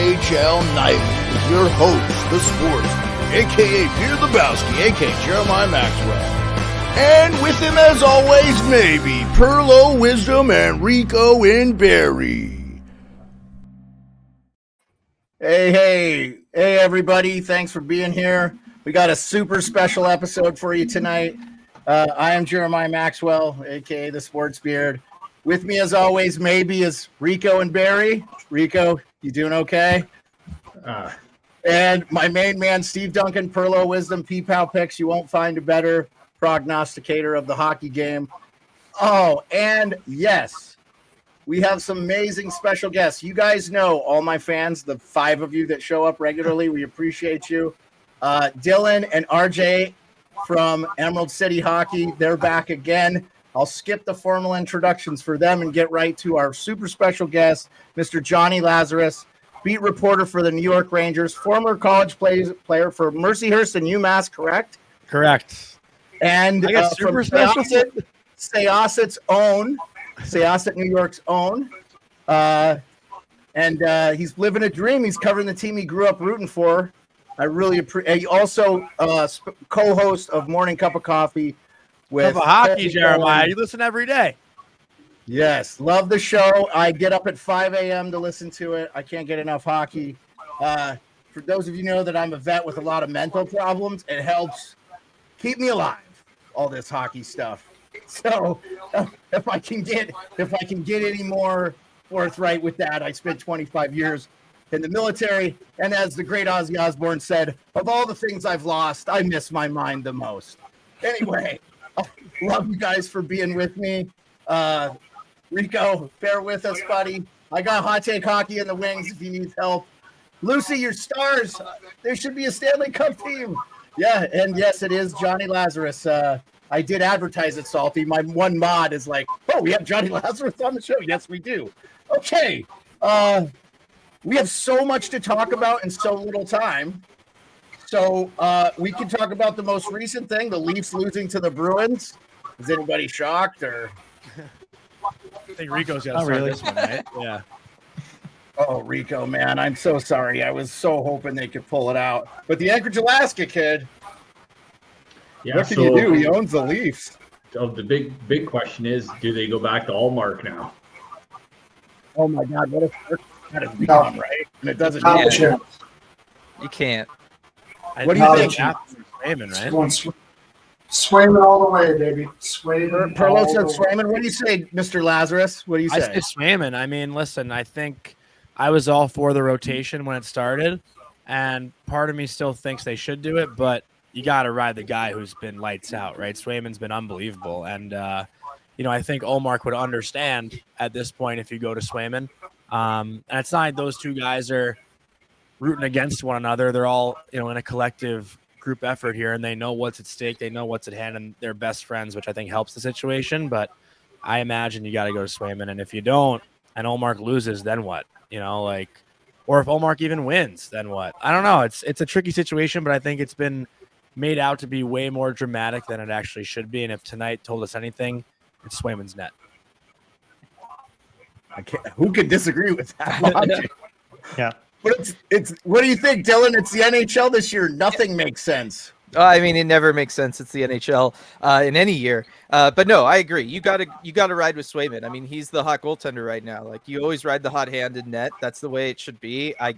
NHL Nightly with your host, the sports, a.k.a. Peter Lebowski, a.k.a. Jeremiah Maxwell. And with him, as always, maybe Pearlo, Wisdom, and Rico and Barry. Hey, everybody. Thanks for being here. We got a super special episode for you tonight. I am Jeremiah Maxwell, a.k.a. the Sports Beard. With me, as always, maybe is Rico and Barry. Rico, you doing okay? And my main man, Steve Duncan, Pearlo, Wisdom, P-Pow Picks. You won't find a better prognosticator of the hockey game. Oh, and yes, we have some amazing special guests. You guys know, all my fans, the 5 of you that show up regularly, we appreciate you. Dylan and RJ from Emerald City Hockey, they're back again. I'll skip the formal introductions for them and get right to our super special guest, Mr. Jonny Lazarus, beat reporter for the New York Rangers, former college player for Mercyhurst and UMass, correct? Correct. And I got super special. Syosset's own, Syosset, New York's own. And he's living a dream. He's covering the team he grew up rooting for. I really appreciate. Also, co-host of Morning Cup of Coffee with hockey, Jeremiah. You listen every day. Yes, love the show. I get up at 5 a.m. to listen to it. I can't get enough hockey. For those of you know that I'm a vet with a lot of mental problems, it helps keep me alive. All this hockey stuff. So if I can get any more forthright with that, I spent 25 years in the military, and as the great Ozzy Osbourne said, of all the things I've lost, I miss my mind the most. Anyway, love you guys for being with me. Rico, bear with us, buddy. I got Hot Take Hockey in the wings if you need help. Lucy, your stars. There should be a Stanley Cup team. Yeah, and yes, it is Jonny Lazarus. I did advertise it, Salty. My one mod is like, oh, we have Jonny Lazarus on the show. Yes, we do. Okay. We have so much to talk about in so little time. So we can talk about the most recent thing, the Leafs losing to the Bruins. Is anybody shocked or? I think Rico's got to start this one, right? Yeah. Oh, Rico, man, I'm so sorry. I was so hoping they could pull it out. But the Anchorage, Alaska kid, what can you do? He owns the Leafs. So the big question is, do they go back to Allmark now? Oh, my God. What if that is gone, right? And it doesn't matter. You can't. What do you think? Swayman, right? Swayman all the way, baby. Swayman. Pearlo said Swayman. What do you say, Mr. Lazarus? What do you say? I say Swayman. I mean, listen, I think I was all for the rotation when it started, and part of me still thinks they should do it, but you got to ride the guy who's been lights out, right? Swayman's been unbelievable, and I think Allmark would understand at this point if you go to Swayman. And it's not like those two guys are rooting against one another. They're all, in a collective group effort here, and they know what's at stake. They know what's at hand, and they're best friends, which I think helps the situation. But I imagine you got to go to Swayman, and if you don't, and Allmark loses, then what? Or if Allmark even wins, then what? I don't know. It's a tricky situation, but I think it's been made out to be way more dramatic than it actually should be. And if tonight told us anything, it's Swayman's net. Who could disagree with that logic? Yeah. But it's what do you think, Dylan? It's the NHL this year. Nothing makes sense. I mean, it never makes sense. It's the NHL in any year. But no, I agree. You gotta ride with Swayman. I mean, he's the hot goaltender right now. Like, you always ride the hot hand in net. That's the way it should be. I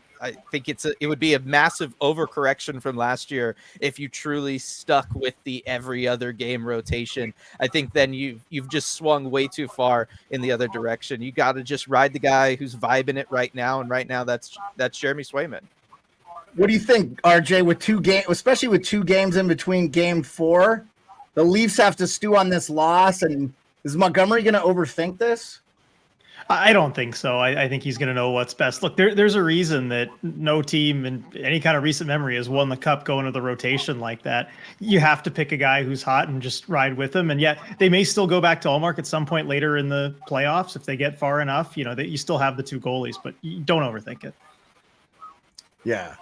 think it would be a massive overcorrection from last year if you truly stuck with the every other game rotation. I think then you've just swung way too far in the other direction. You got to just ride the guy who's vibing it right now, and right now that's Jeremy Swayman. What do you think, RJ, with 2 games, especially with 2 games in between game 4? The Leafs have to stew on this loss, and is Montgomery going to overthink this? I don't think so. I think he's going to know what's best. Look, there's a reason that no team in any kind of recent memory has won the cup going to the rotation like that. You have to pick a guy who's hot and just ride with him. And yet they may still go back to Allmark at some point later in the playoffs if they get far enough. That you still have the 2 goalies, but you don't overthink it. Yeah.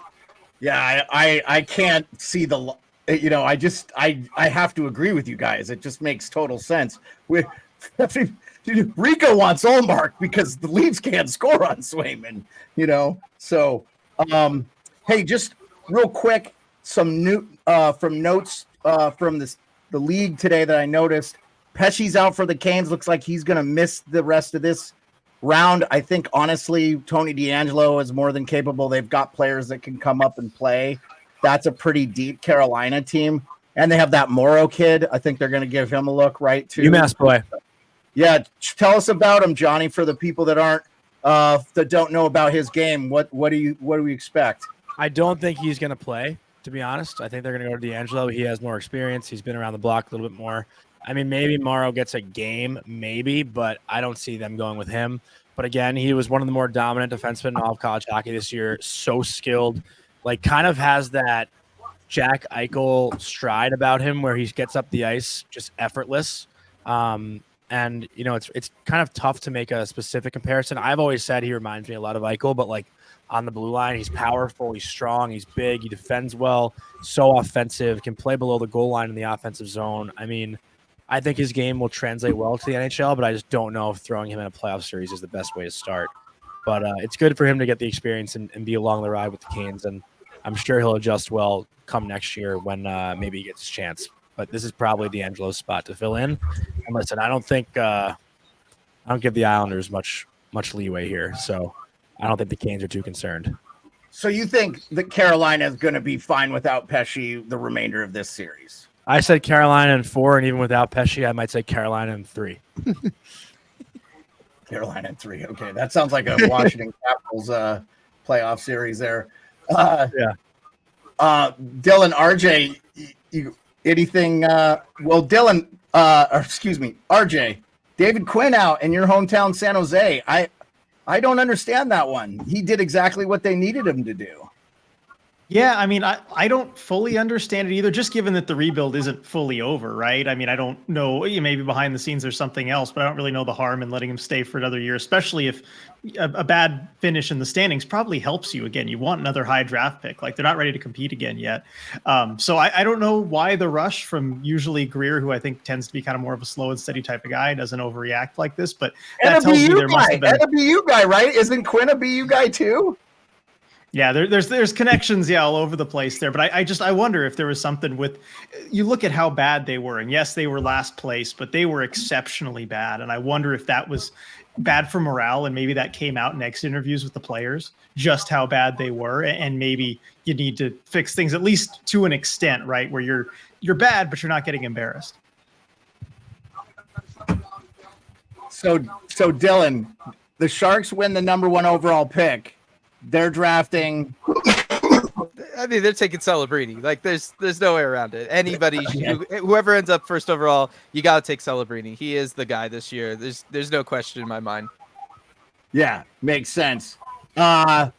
Yeah, I can't see the I have to agree with you guys. It just makes total sense. Rico wants Ullmark because the Leafs can't score on Swayman, So, hey, just real quick, some new from notes from the league today that I noticed. Pesci's out for the Canes. Looks like he's going to miss the rest of this round. I think, honestly, Tony DeAngelo is more than capable. They've got players that can come up and play. That's a pretty deep Carolina team. And they have that Morrow kid. I think they're going to give him a look, right, too. UMass boy. Yeah, tell us about him, Johnny, for the people that aren't that don't know about his game. What do we expect? I don't think he's going to play, to be honest. I think they're going to go to D'Angelo. He has more experience. He's been around the block a little bit more. I mean, maybe Morrow gets a game, maybe, but I don't see them going with him. But again, he was one of the more dominant defensemen in all of college hockey this year. So skilled, like kind of has that Jack Eichel stride about him where he gets up the ice just effortless. And it's kind of tough to make a specific comparison. I've always said he reminds me a lot of Eichel, but like on the blue line, he's powerful, he's strong, he's big, he defends well, so offensive, can play below the goal line in the offensive zone. I mean, I think his game will translate well to the NHL, but I just don't know if throwing him in a playoff series is the best way to start. But it's good for him to get the experience and be along the ride with the Canes, and I'm sure he'll adjust well come next year when maybe he gets his chance. But this is probably D'Angelo's spot to fill in. And listen, I don't give the Islanders much leeway here, so I don't think the Canes are too concerned. So you think that Carolina is going to be fine without Pesci the remainder of this series? I said Carolina in 4, and even without Pesci, I might say Carolina in 3. Carolina in 3. Okay, that sounds like a Washington Capitals playoff series there. Dylan, RJ, anything? Dylan, RJ, David Quinn out in your hometown, San Jose. I don't understand that one. He did exactly what they needed him to do. Yeah, I mean, I don't fully understand it either, just given that the rebuild isn't fully over, right? I mean, I don't know, maybe behind the scenes there's something else, but I don't really know the harm in letting him stay for another year, especially if a bad finish in the standings probably helps you again. You want another high draft pick. Like, they're not ready to compete again yet. So I don't know why the rush from usually Greer, who I think tends to be kind of more of a slow and steady type of guy, doesn't overreact like this, but that tells me there must have been... And a BU guy, right? Isn't Quinn a BU guy too? Yeah, there's connections, all over the place there. But I wonder if there was something with, you look at how bad they were, and yes, they were last place, but they were exceptionally bad. And I wonder if that was bad for morale, and maybe that came out in exit interviews with the players, just how bad they were. And maybe you need to fix things, at least to an extent, right? Where you're bad, but you're not getting embarrassed. So Dylan, the Sharks win the number 1 overall pick. They're drafting. I mean, they're taking Celebrini. Like, there's no way around it. Anybody, whoever ends up first overall, you got to take Celebrini. He is the guy this year. There's no question in my mind. Yeah, makes sense. A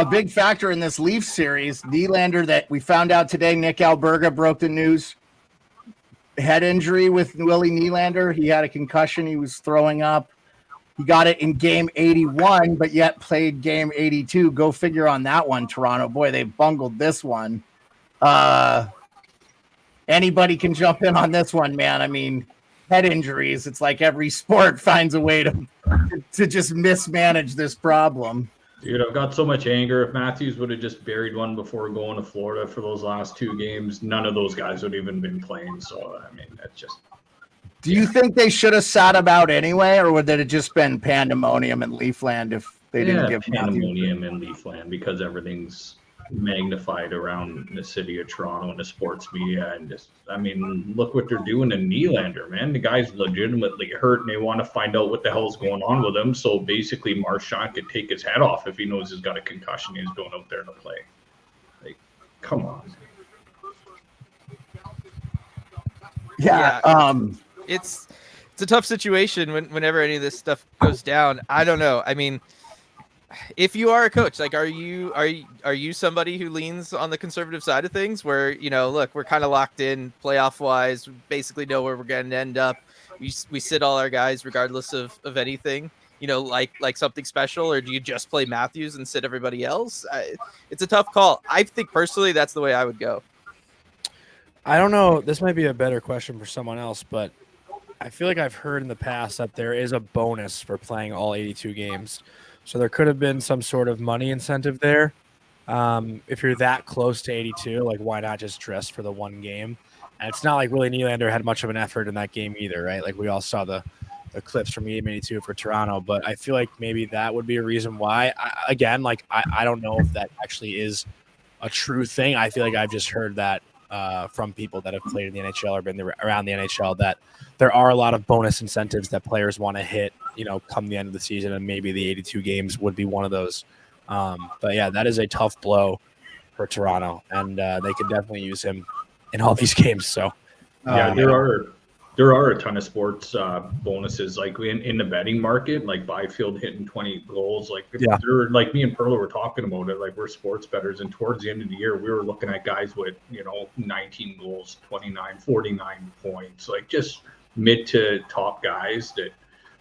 big factor in this Leafs series, Nylander, that we found out today, Nick Alberga broke the news. Head injury with Willie Nylander. He had a concussion. He was throwing up. He got it in game 81, but yet played game 82. Go figure on that one, Toronto. Boy, they bungled this one. Anybody can jump in on this one, man. I mean, head injuries, it's like every sport finds a way to just mismanage this problem. Dude, I've got so much anger. If Matthews would have just buried one before going to Florida for those last 2 games, none of those guys would have even been playing. So, I mean, that's just... Do you think they should have sat him out anyway, or would it have just been pandemonium in Leafland if they didn't give pandemonium in Leafland, because everything's magnified around the city of Toronto and the sports media, and just, I mean, look what they're doing to Nylander, man. The guy's legitimately hurt, and they want to find out what the hell's going on with him. So basically, Marchand could take his head off if he knows he's got a concussion. He's going out there to play. Like, come on. Yeah. It's a tough situation whenever any of this stuff goes down. I don't know. I mean, if you are a coach, like, are you somebody who leans on the conservative side of things, where, look, we're kind of locked in playoff wise, we basically know where we're going to end up. We sit all our guys regardless of anything, like something special, or do you just play Matthews and sit everybody else? It's a tough call. I think personally that's the way I would go. I don't know. This might be a better question for someone else, but I feel like I've heard in the past that there is a bonus for playing all 82 games. So there could have been some sort of money incentive there. If you're that close to 82, like why not just dress for the one game? And it's not like Willie Nylander had much of an effort in that game either, right? Like we all saw the clips from Game 82 for Toronto, but I feel like maybe that would be a reason why. I don't know if that actually is a true thing. I feel like I've just heard that from people that have played in the NHL or been around the NHL that there are a lot of bonus incentives that players want to hit, come the end of the season, and maybe the 82 games would be one of those. But yeah, that is a tough blow for Toronto, and they could definitely use him in all these games. So yeah, there are a ton of sports bonuses, like in the betting market, like Byfield hitting 20 goals. Like they're like me and Pearlo were talking about it. Like we're sports bettors, and towards the end of the year, we were looking at guys with 19 goals, 29, 49 points, like just mid to top guys that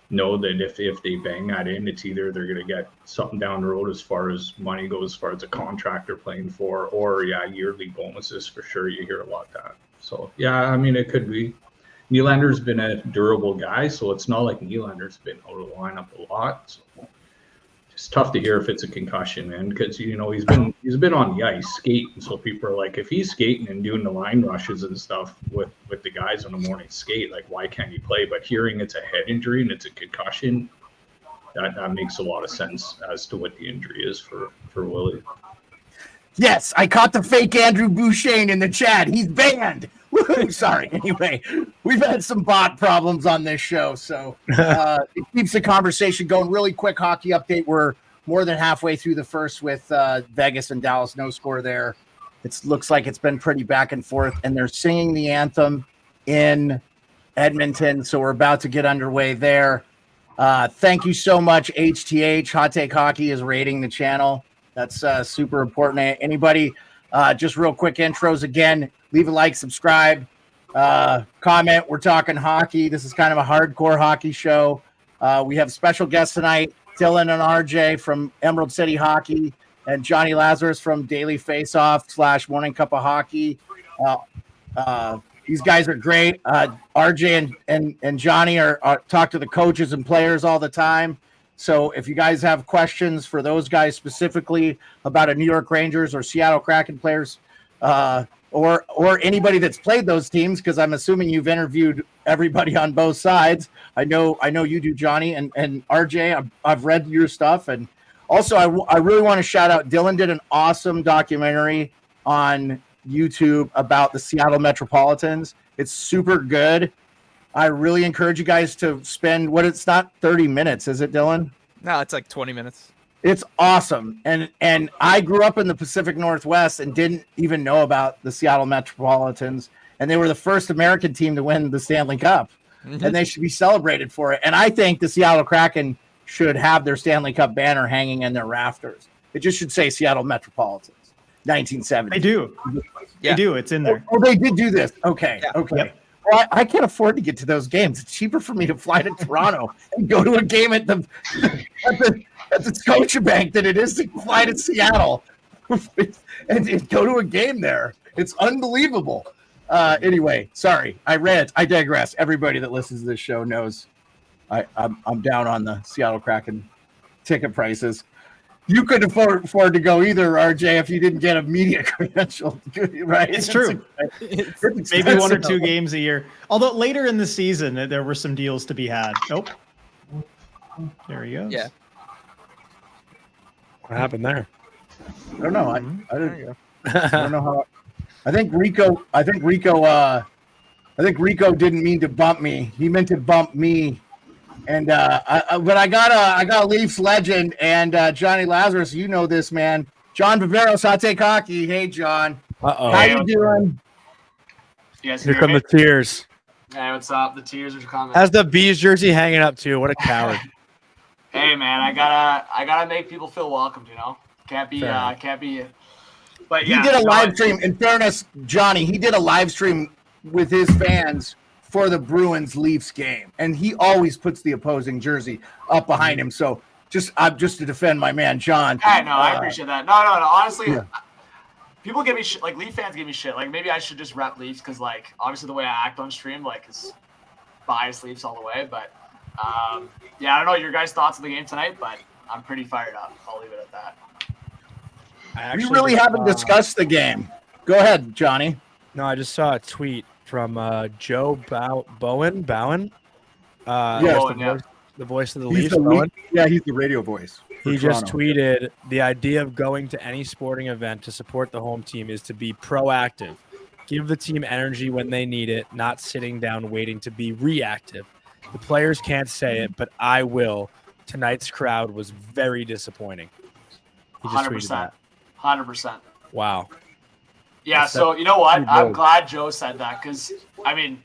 know that if they bang that in, it's either they're going to get something down the road as far as money goes, as far as a contract they're playing for, or yearly bonuses for sure. You hear a lot of that. So yeah, I mean, it could be. Nylander's been a durable guy, so it's not like Nylander's been out of the lineup a lot. So it's tough to hear if it's a concussion, man, because he's been on the ice skating. So people are like, if he's skating and doing the line rushes and stuff with the guys on the morning skate, like why can't he play? But hearing it's a head injury and it's a concussion, that makes a lot of sense as to what the injury is for Willie. Yes, I caught the fake Andrew Bouchane in the chat. He's banned. Woo-hoo. Sorry. Anyway, we've had some bot problems on this show, so it keeps the conversation going. Really quick hockey update. We're more than halfway through the first with Vegas and Dallas. No score there. It looks like it's been pretty back and forth, and they're singing the anthem in Edmonton, so we're about to get underway there. Thank you so much, HTH. Hot Take Hockey is rating the channel. That's super important. Anybody, just real quick intros again, leave a like, subscribe, comment. We're talking hockey. This is kind of a hardcore hockey show. We have special guests tonight, Dylan and RJ from Emerald City Hockey and Jonny Lazarus from Daily Faceoff / Morning Cup of Hockey. These guys are great. RJ and Jonny are talk to the coaches and players all the time. So if you guys have questions for those guys specifically about a New York Rangers or Seattle Kraken players, or anybody that's played those teams, because I'm assuming you've interviewed everybody on both sides. I know you do, Jonny and RJ. I've read your stuff, and also I really want to shout out Dylan did an awesome documentary on YouTube about the Seattle Metropolitans. It's super good. I really encourage you guys to spend it's not 30 minutes, is it, Dylan? No, it's like 20 minutes. It's awesome. And I grew up in the Pacific Northwest and didn't even know about the Seattle Metropolitans. And they were the first American team to win the Stanley Cup. Mm-hmm. And they should be celebrated for it. And I think the Seattle Kraken should have their Stanley Cup banner hanging in their rafters. It just should say Seattle Metropolitans, 1970. They do. Yeah. They do. It's in there. Oh, they did do this. Okay. Yeah. Okay. Yep. Well, I can't afford to get to those games. It's cheaper for me to fly to Toronto and go to a game at the Scotiabank than it is to fly to Seattle and go to a game there. It's unbelievable. Anyway, sorry, I digress. Everybody that listens to this show knows I'm down on the Seattle Kraken ticket prices. You couldn't afford to go either, RJ, if you didn't get a media credential, right? It's true. It's maybe one or two games a year. Although later in the season, there were some deals to be had. Nope. There he goes. Yeah. What happened there? I don't know. I don't know how. I think Rico didn't mean to bump me. He meant to bump me. And but I got a Leafs legend and Jonny Lazarus. You know this, man. John Viveros, Hot Take Hockey. Hey, John. Uh-oh. How you doing? Yes. Here come the tears. Hey, what's up? The tears are coming. Has the Bees jersey hanging up too? What a coward. Hey, man, I gotta make people feel welcomed. Can't be. But yeah, he did a live stream. In fairness, Jonny, he did a live stream with his fans for the Bruins Leafs game, and he always puts the opposing jersey up behind him. So just to defend my man John. I know, I appreciate that. No. Honestly, people give me shit. Like Leaf fans give me shit. Like maybe I should just rep Leafs because like obviously the way I act on stream like is bias Leafs all the way. But yeah, I don't know your guys' thoughts on the game tonight, but I'm pretty fired up. I'll leave it at that. We really haven't discussed the game. Go ahead, Johnny. No, I just saw a tweet from Joe Bowen. Yes, the voice of the he's Leafs. Bowen. he's the radio voice. He just tweeted, the idea of going to any sporting event to support the home team is to be proactive. Give the team energy when they need it, not sitting down waiting to be reactive. The players can't say it, but I will. Tonight's crowd was very disappointing. He just 100%. tweeted that. 100%. Wow. Yeah, so you know what? I'm glad Joe said that because, I mean,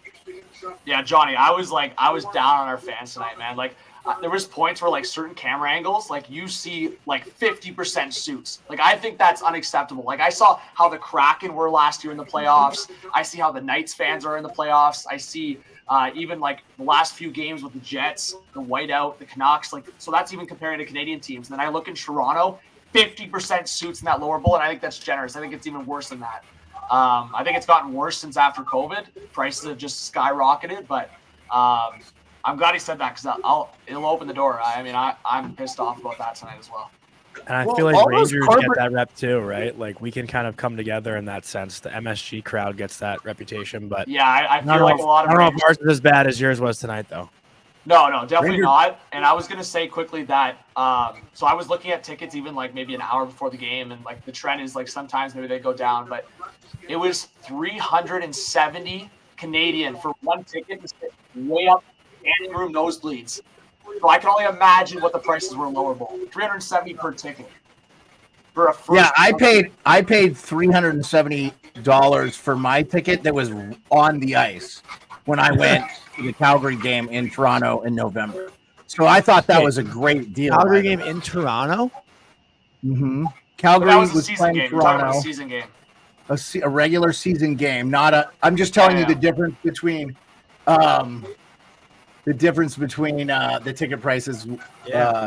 yeah, Johnny, I was down on our fans tonight, man. Like, there was points where, like, certain camera angles, like, you see, like, 50% suits. Like, I think that's unacceptable. Like, I saw how the Kraken were last year in the playoffs. I see how the Knights fans are in the playoffs. I see even, like, the last few games with the Jets, the Whiteout, the Canucks. Like, so that's even comparing to Canadian teams. And then I look in Toronto, 50% suits in that lower bowl, and I think that's generous. I think it's even worse than that. I think it's gotten worse since after COVID. Prices have just skyrocketed, but I'm glad he said that because it'll open the door. I mean, I'm pissed off about that tonight as well. And I feel like Rangers get that rep too, right? Like, we can kind of come together in that sense. The MSG crowd gets that reputation, but yeah, I feel like a lot of I don't know if ours is as bad as yours was tonight, though. No, definitely not. And I was going to say quickly that, so I was looking at tickets even like maybe an hour before the game, and like the trend is like sometimes maybe they go down, but it was 370 Canadian for one ticket to sit way up standing room nosebleeds. So I can only imagine what the prices were in lower bowl. 370 per ticket. For a first I paid $370 for my ticket that was on the ice when I went to the Calgary game in Toronto in November. So I thought that was a great deal. Calgary game in Toronto? Mm-hmm. Calgary was a season playing game. Toronto. We're talking about a season game. A regular season game, not a. I'm just telling you the difference between, the ticket prices,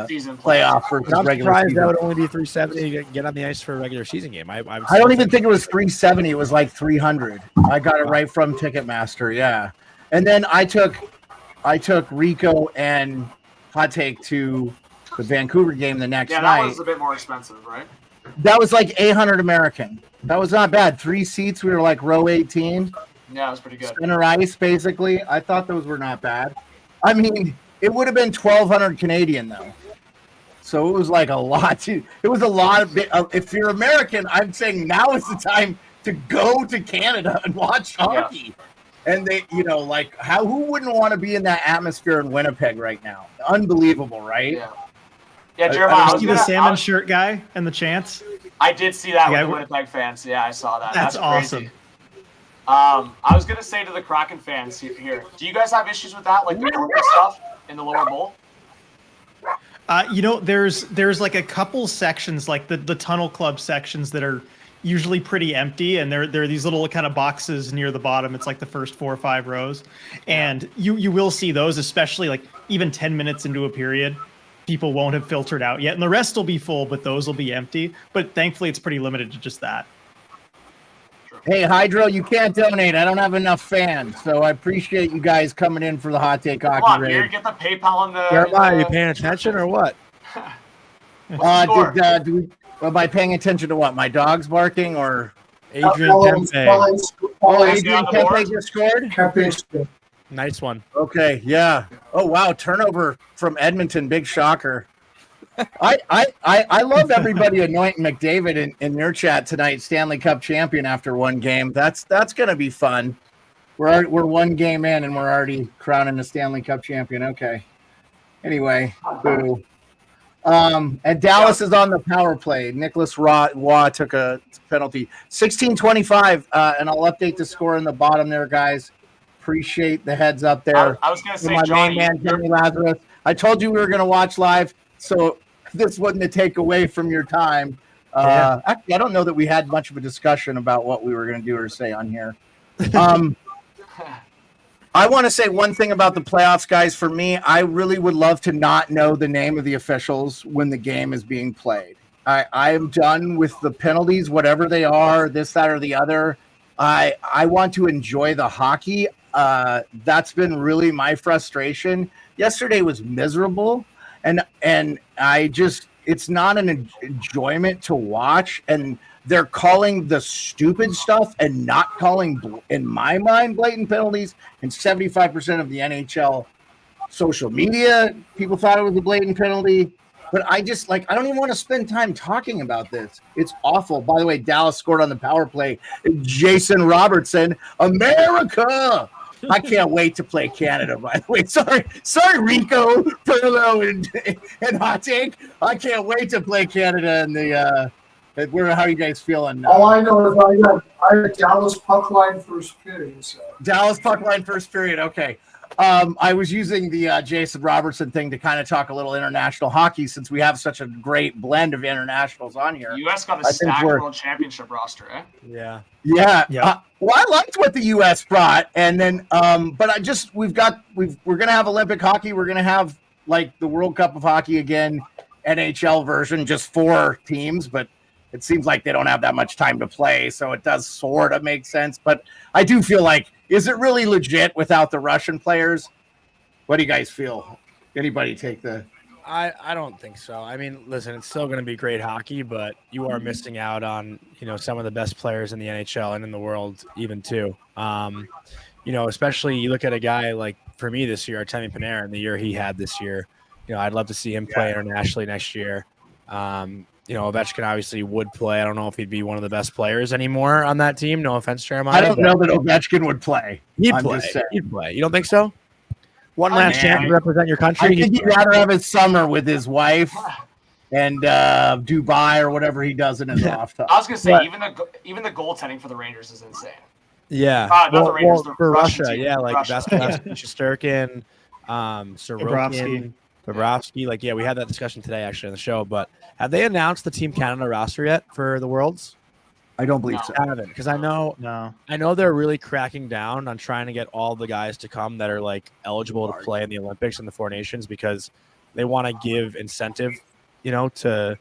Season playoff versus I'm regular surprised season. that would only be $370 to get on the ice for a regular season game. I don't even think it was $370. It was like $300. I got it right from Ticketmaster. Yeah, and then I took Rico and Hot Take to the Vancouver game the next night. Yeah, that was a bit more expensive, right? That was like 800 American. That was not bad. 3 seats. We were like row 18. Yeah, it was pretty good. Center ice, basically. I thought those were not bad. I mean, it would have been 1,200 Canadian though. So it was like a lot. It was a lot of. If you're American, I'm saying now is the time to go to Canada and watch hockey. Yeah. And they, like who wouldn't want to be in that atmosphere in Winnipeg right now? Unbelievable, right? Yeah. Yeah, Jeremiah. I see the salmon shirt guy and the chants. I did see that with the Winnipeg fans. Yeah, I saw that. That's awesome. I was gonna say to the Kraken fans here, do you guys have issues with that, like the normal stuff in the lower bowl? There's like a couple sections, like the Tunnel Club sections that are usually pretty empty, and there are these little kind of boxes near the bottom. It's like the first 4 or 5 rows, and you will see those, especially like even 10 minutes into a period. People won't have filtered out yet, and the rest will be full, but those will be empty. But thankfully, it's pretty limited to just that. Hey, Hydro, you can't donate. I don't have enough fans, so I appreciate you guys coming in for the Hot Take Hockey Raid. Here, get the PayPal on the. Jeremiah, are you paying attention or what? Am I paying attention to what? My dog's barking or Adrian Tempe? Adrian Tempe just scored. Nice one. Okay, yeah. Oh wow, turnover from Edmonton, big shocker. I love everybody anointing McDavid in your chat tonight, Stanley Cup champion after one game. That's gonna be fun. We're one game in and we're already crowning the Stanley Cup champion. Okay. Anyway, boo. And Dallas is on the power play. Nicholas Waugh took a penalty. 16-25, and I'll update the score in the bottom there, guys. Appreciate the heads up there. I was going to say, my Johnny, main man, Jonny Lazarus. I told you we were going to watch live, so this wasn't a take away from your time. Actually, I don't know that we had much of a discussion about what we were going to do or say on here. I want to say one thing about the playoffs, guys. For me, I really would love to not know the name of the officials when the game is being played. I am done with the penalties, whatever they are, this, that, or the other. I want to enjoy the hockey. that's been really my frustration. Yesterday was miserable, and I just, it's not an enjoyment to watch, and they're calling the stupid stuff and not calling, in my mind, blatant penalties. And 75% of the NHL social media people thought it was a blatant penalty. But I just, like, I don't even want to spend time talking about this. It's awful. By the way, Dallas scored on the power play. Jason Robertson, America. I can't wait to play Canada, by the way. Sorry, Rico, Pearlo, and Hot Take. I can't wait to play Canada in the how are you guys feeling? All I know is I had Dallas puck line first period. So. Dallas puck line first period. Okay. I was using the Jason Robertson thing to kind of talk a little international hockey, since we have such a great blend of internationals on here. U.S. got a stacked World Championship roster, eh? Yeah. Yeah. Well, I liked what the U.S. brought, and then, but we're gonna have Olympic hockey. We're gonna have like the World Cup of hockey again, NHL version, just 4 teams, but it seems like they don't have that much time to play, so it does sort of make sense. But I do feel like, is it really legit without the Russian players? What do you guys feel? Anybody take the... I don't think so. I mean, listen, it's still going to be great hockey, but you are missing out on, some of the best players in the NHL and in the world even too. Especially you look at a guy like, for me this year, Artemi Panarin, the year he had this year, I'd love to see him play internationally next year. Ovechkin obviously would play. I don't know if he'd be one of the best players anymore on that team. No offense, Jeremiah. I don't know that Ovechkin would play. He'd play. You don't think so? One last chance to represent your country. I think he'd rather have his summer with his wife and Dubai or whatever he does in his off time. I was gonna say, even the goaltending for the Rangers is insane. Yeah, not the Rangers, for Russian Russia, team. like Vasilevsky, Shesterkin, Sorokin, Bobrovsky. We had that discussion today actually on the show. But have they announced the Team Canada roster yet for the Worlds? I don't believe so. I haven't, because I know they're really cracking down on trying to get all the guys to come that are like eligible to play in the Olympics and the 4 Nations, because they want to give incentive, to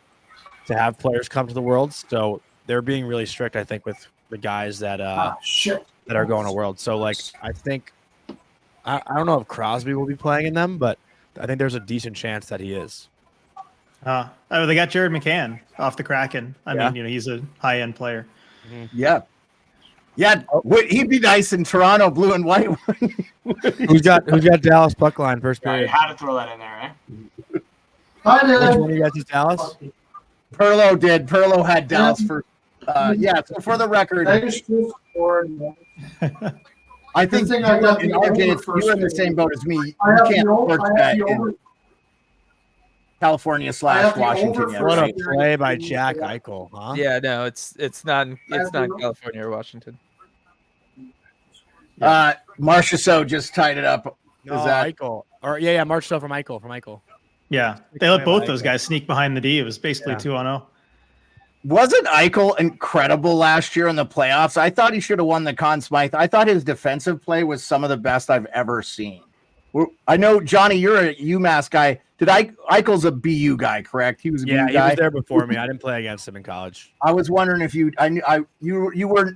have players come to the Worlds. So they're being really strict, I think, with the guys that that are going to Worlds. So like, I think I don't know if Crosby will be playing in them, but I think there's a decent chance that he is. They got Jared McCann off the Kraken. I mean, he's a high-end player. Yeah. He'd be nice in Toronto, blue and white. Who's got Dallas puck line first Yeah, period? you had to throw that in there, eh? I Which did. one of you guys is Dallas? Perlo did. Perlo had Dallas for. So for the record, I just scored. I think Good thing I got the in our over case, first you're in the period. same boat as me. You I have can't the over. sports I bet have the in over. California I have / the Washington. over yet, for What a right? play by Jack Eichel, huh? Yeah, no, it's not in California or Washington. Marcia So just tied it up. No, Is that Eichel. Or March from Eichel. Yeah, they let both those guys sneak behind the D. It was basically 2-0. wasn't Eichel incredible last year in the playoffs? I thought he should have won the Conn Smythe. I thought his defensive play was some of the best I've ever seen. I know, Johnny, you're a UMass guy. Eichel's a BU guy, correct? He was a BU guy. He was there before me. I didn't play against him in college. I was wondering if you were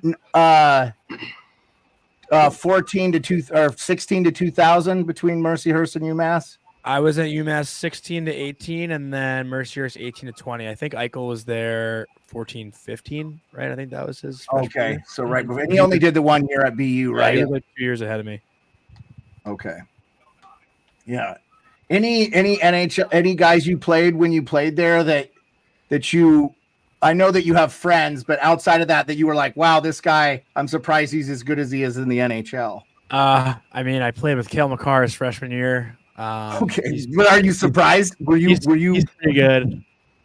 14 to 2 or 16 to 2000 between Mercyhurst and UMass. I was at UMass 16 to 18, and then Mercyhurst 18 to 20. I think Eichel was there 14, 15, right? I think that was his. Okay, year. so right before, and he only did the 1 year at BU, right? He was like 2 years ahead of me. Okay. Yeah. Any NHL, any guys you played when you played there that you, I know that you have friends, but outside of that you were like, wow, this guy, I'm surprised he's as good as he is in the NHL. I mean, I played with Cale Makar his freshman year. Okay, but are you surprised? He's pretty good.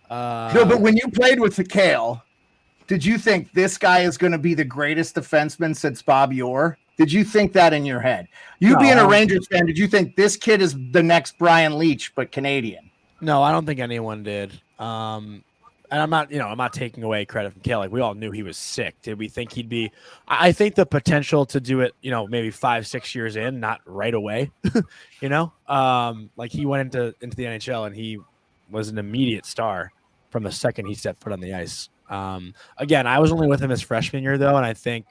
No, but when you played with the Cale, did you think this guy is going to be the greatest defenseman since Bob Orr? Did you think that in your head? You being a Rangers fan, did you think this kid is the next Brian Leetch but Canadian? No, I don't think anyone did. And I'm not taking away credit from Cale. Like, we all knew he was sick. Did we think he'd be? I think the potential to do it, maybe 5-6 years in, not right away. Like he went into the NHL and he was an immediate star from the second he stepped foot on the ice. Again, I was only with him his freshman year though, and I think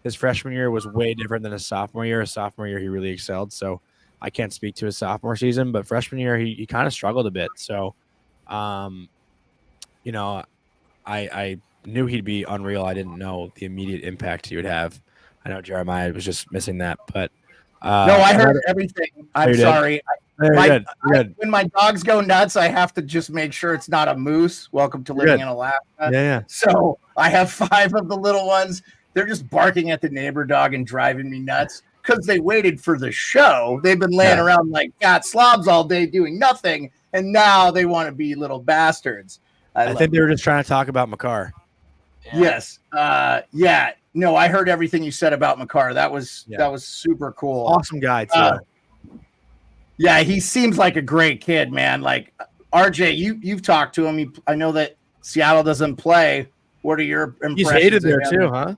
his freshman year was way different than his sophomore year. His sophomore year, he really excelled. So I can't speak to his sophomore season, but freshman year, he kind of struggled a bit. So, you know, I knew he'd be unreal. I didn't know the immediate impact he would have. I know Jeremiah was just missing that, but no, I heard everything. I'm sorry. You're good. When my dogs go nuts, I have to just make sure it's not a moose. Welcome to living in Alaska. Yeah. So I have 5 of the little ones. They're just barking at the neighbor dog and driving me nuts because they waited for the show. They've been laying around like got slobs all day doing nothing, and now they want to be little bastards. I think they were just trying to talk about Makar. Yeah. Yes. No, I heard everything you said about Makar. That was super cool. Awesome guy too. Yeah, he seems like a great kid, man. Like RJ, you've talked to him. I know that Seattle doesn't play. What are your impressions? He's hated there too, huh?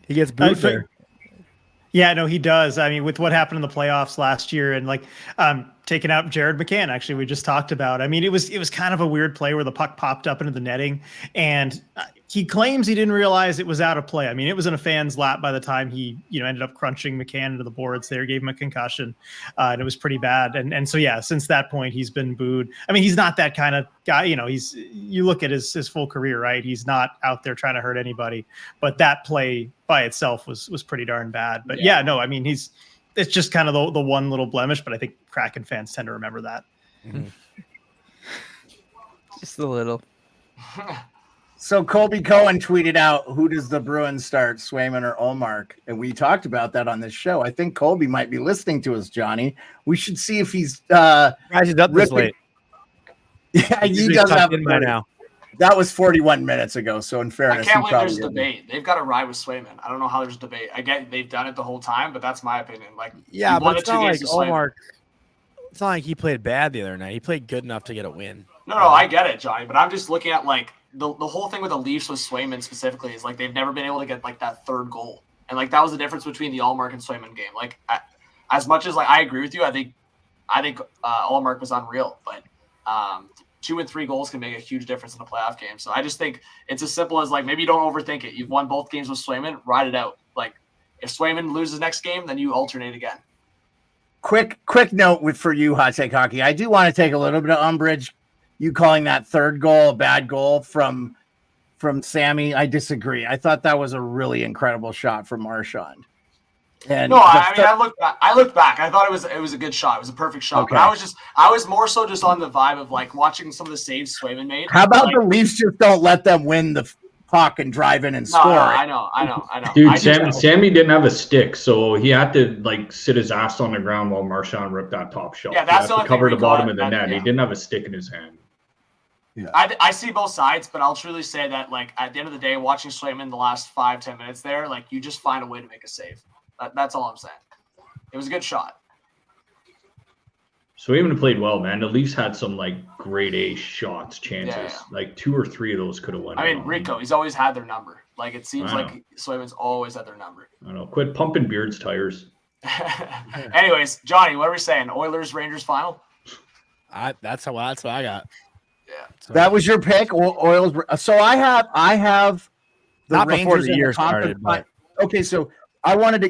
He gets booed there. Yeah, no, he does. I mean, with what happened in the playoffs last year and like taking out Jared McCann, actually, we just talked about. I mean, it was kind of a weird play where the puck popped up into the netting, and he claims he didn't realize it was out of play. I mean, it was in a fan's lap by the time he, ended up crunching McCann into the boards there, gave him a concussion, and it was pretty bad. And so, yeah, since that point, he's been booed. I mean, he's not that kind of guy. You look at his full career, right? He's not out there trying to hurt anybody. But that play by itself was pretty darn bad. But yeah, no, I mean, it's just kind of the one little blemish, but I think Kraken fans tend to remember that. Mm-hmm. Just a little. So Colby Cohen tweeted out, who does the Bruins start, Swayman or Ullmark? And we talked about that on this show. I think Colby might be listening to us, Johnny. We should see if he's he's up this late. Yeah, he does have by now. That was 41 minutes ago. So in fairness, I can't believe there's debate. They've got to ride with Swayman. I don't know how there's debate. I get they've done it the whole time, but that's my opinion. Like, yeah, but it's not like Ullmark. It's not like he played bad the other night. He played good enough to get a win. No, I get it, Johnny. But I'm just looking at like the whole thing with the Leafs with Swayman specifically is like they've never been able to get like that third goal, and like that was the difference between the Ullmark and Swayman game. Like, as much as like I agree with you, I think Ullmark was unreal, but 2 and 3 goals can make a huge difference in a playoff game. So I just think it's as simple as like maybe you don't overthink it. You've won both games with Swayman, ride it out. Like if Swayman loses next game, then you alternate again. Quick note for you, Hot Take Hockey. I do want to take a little bit of umbrage. You calling that third goal a bad goal from Sammy? I disagree. I thought that was a really incredible shot from Marchand. And no, I looked back. I thought it was a good shot. It was a perfect shot. Okay. But I was more so just on the vibe of like watching some of the saves Swayman made. How about the Leafs just don't let them win the puck and drive in and score? No, I know. Dude, Sammy didn't have a stick, so he had to like sit his ass on the ground while Marchand ripped that top shot. Yeah, that's to cover the bottom of the net. Yeah. He didn't have a stick in his hand. Yeah. I see both sides, but I'll truly say that like at the end of the day, watching Swayman the last 5-10 minutes there, like you just find a way to make a save. That's all I'm saying. It was a good shot. Swayman played well, man. The Leafs had some like grade A shots, chances. Yeah. Like 2 or 3 of those could have won. I mean, Rico, he's always had their number. Like it seems like Swayman's always had their number. I know. Quit pumping Beard's tires. Anyways, Johnny, what are we saying? Oilers Rangers final? That's what I got. Yeah. So that was your pick, Oilers. So I have the not Rangers before the year started. But... Okay, so I wanted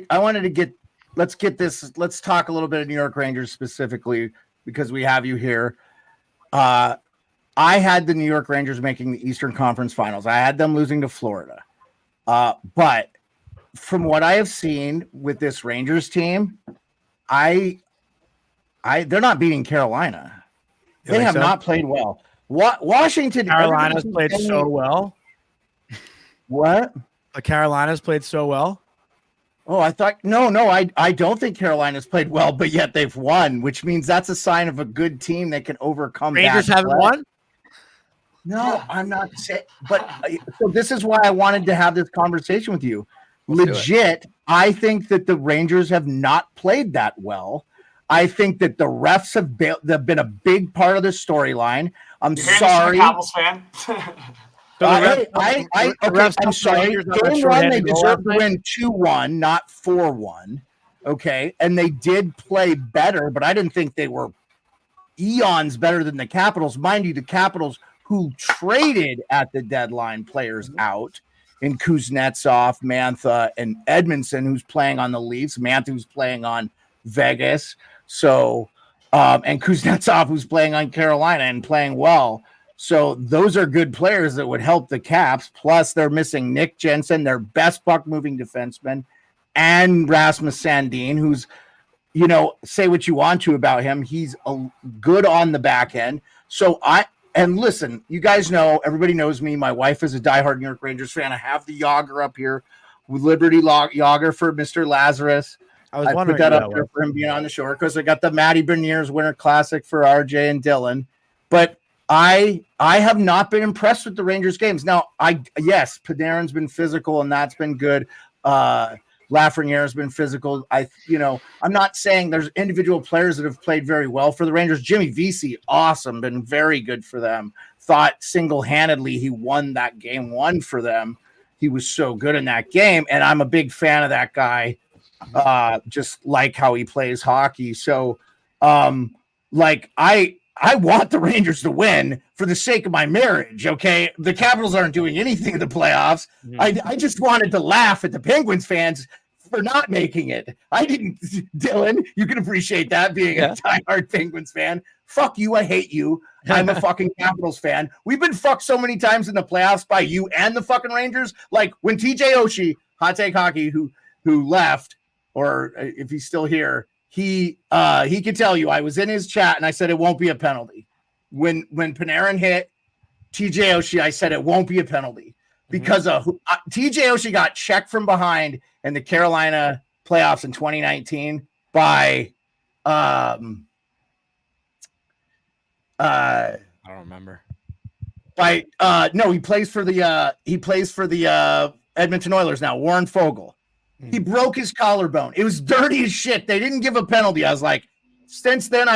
to get. Let's get this. Let's talk a little bit of New York Rangers specifically because we have you here. I had the New York Rangers making the Eastern Conference Finals. I had them losing to Florida. But from what I have seen with this Rangers team, they're not beating Carolina. They have not played well. Washington. Carolina's played so well. What? Carolina's played so well. Oh, I thought no. I don't think Carolina's played well, but yet they've won, which means that's a sign of a good team that can overcome. Rangers haven't won. No, I'm not saying. But so this is why I wanted to have this conversation with you. Legit, I think that the Rangers have not played that well. I think that the refs have been a big part of the storyline. I'm sorry. Capitals fan. I'm sorry. Game 1, they deserved to win 2-1, not 4-1. Okay, and they did play better, but I didn't think they were eons better than the Capitals. Mind you, the Capitals, who traded at the deadline players out, in Kuznetsov, Mantha, and Edmondson, who's playing on the Leafs. Mantha, who's playing on Vegas. So, and Kuznetsov, who's playing on Carolina and playing well. So those are good players that would help the Caps. Plus, they're missing Nick Jensen, their best puck-moving defenseman, and Rasmus Sandin, who's, you know, say what you want to about him. He's good on the back end. So and listen, you guys know, everybody knows me. My wife is a diehard New York Rangers fan. I have the Yager up here with Liberty Yager for Mr. Lazarus. I put that up there for him being on the shore because I got the Matty Beniers Winter Classic for RJ and Dylan. But I have not been impressed with the Rangers games. Now, yes, Panarin's been physical and that's been good. Lafreniere has been physical. I'm not saying there's individual players that have played very well for the Rangers. Jimmy Vesey, awesome, been very good for them. Thought single-handedly he won that game one for them. He was so good in that game, and I'm a big fan of that guy. Just like how he plays hockey. So, I want the Rangers to win for the sake of my marriage, okay? The Capitals aren't doing anything in the playoffs. Mm-hmm. I just wanted to laugh at the Penguins fans for not making it. I didn't, Dylan, you can appreciate that being a diehard Penguins fan. Fuck you, I hate you. I'm a fucking Capitals fan. We've been fucked so many times in the playoffs by you and the fucking Rangers. Like when TJ Oshie, Hot Take Hockey, who left, or if he's still here, he could tell you I was in his chat and I said it won't be a penalty. When Panarin hit TJ Oshie, I said it won't be a penalty because TJ Oshie got checked from behind in the Carolina playoffs in 2019 by I don't remember. No, he plays for the Edmonton Oilers now, Warren Fogle. He broke his collarbone. It was dirty as shit. They didn't give a penalty. I was like, since then,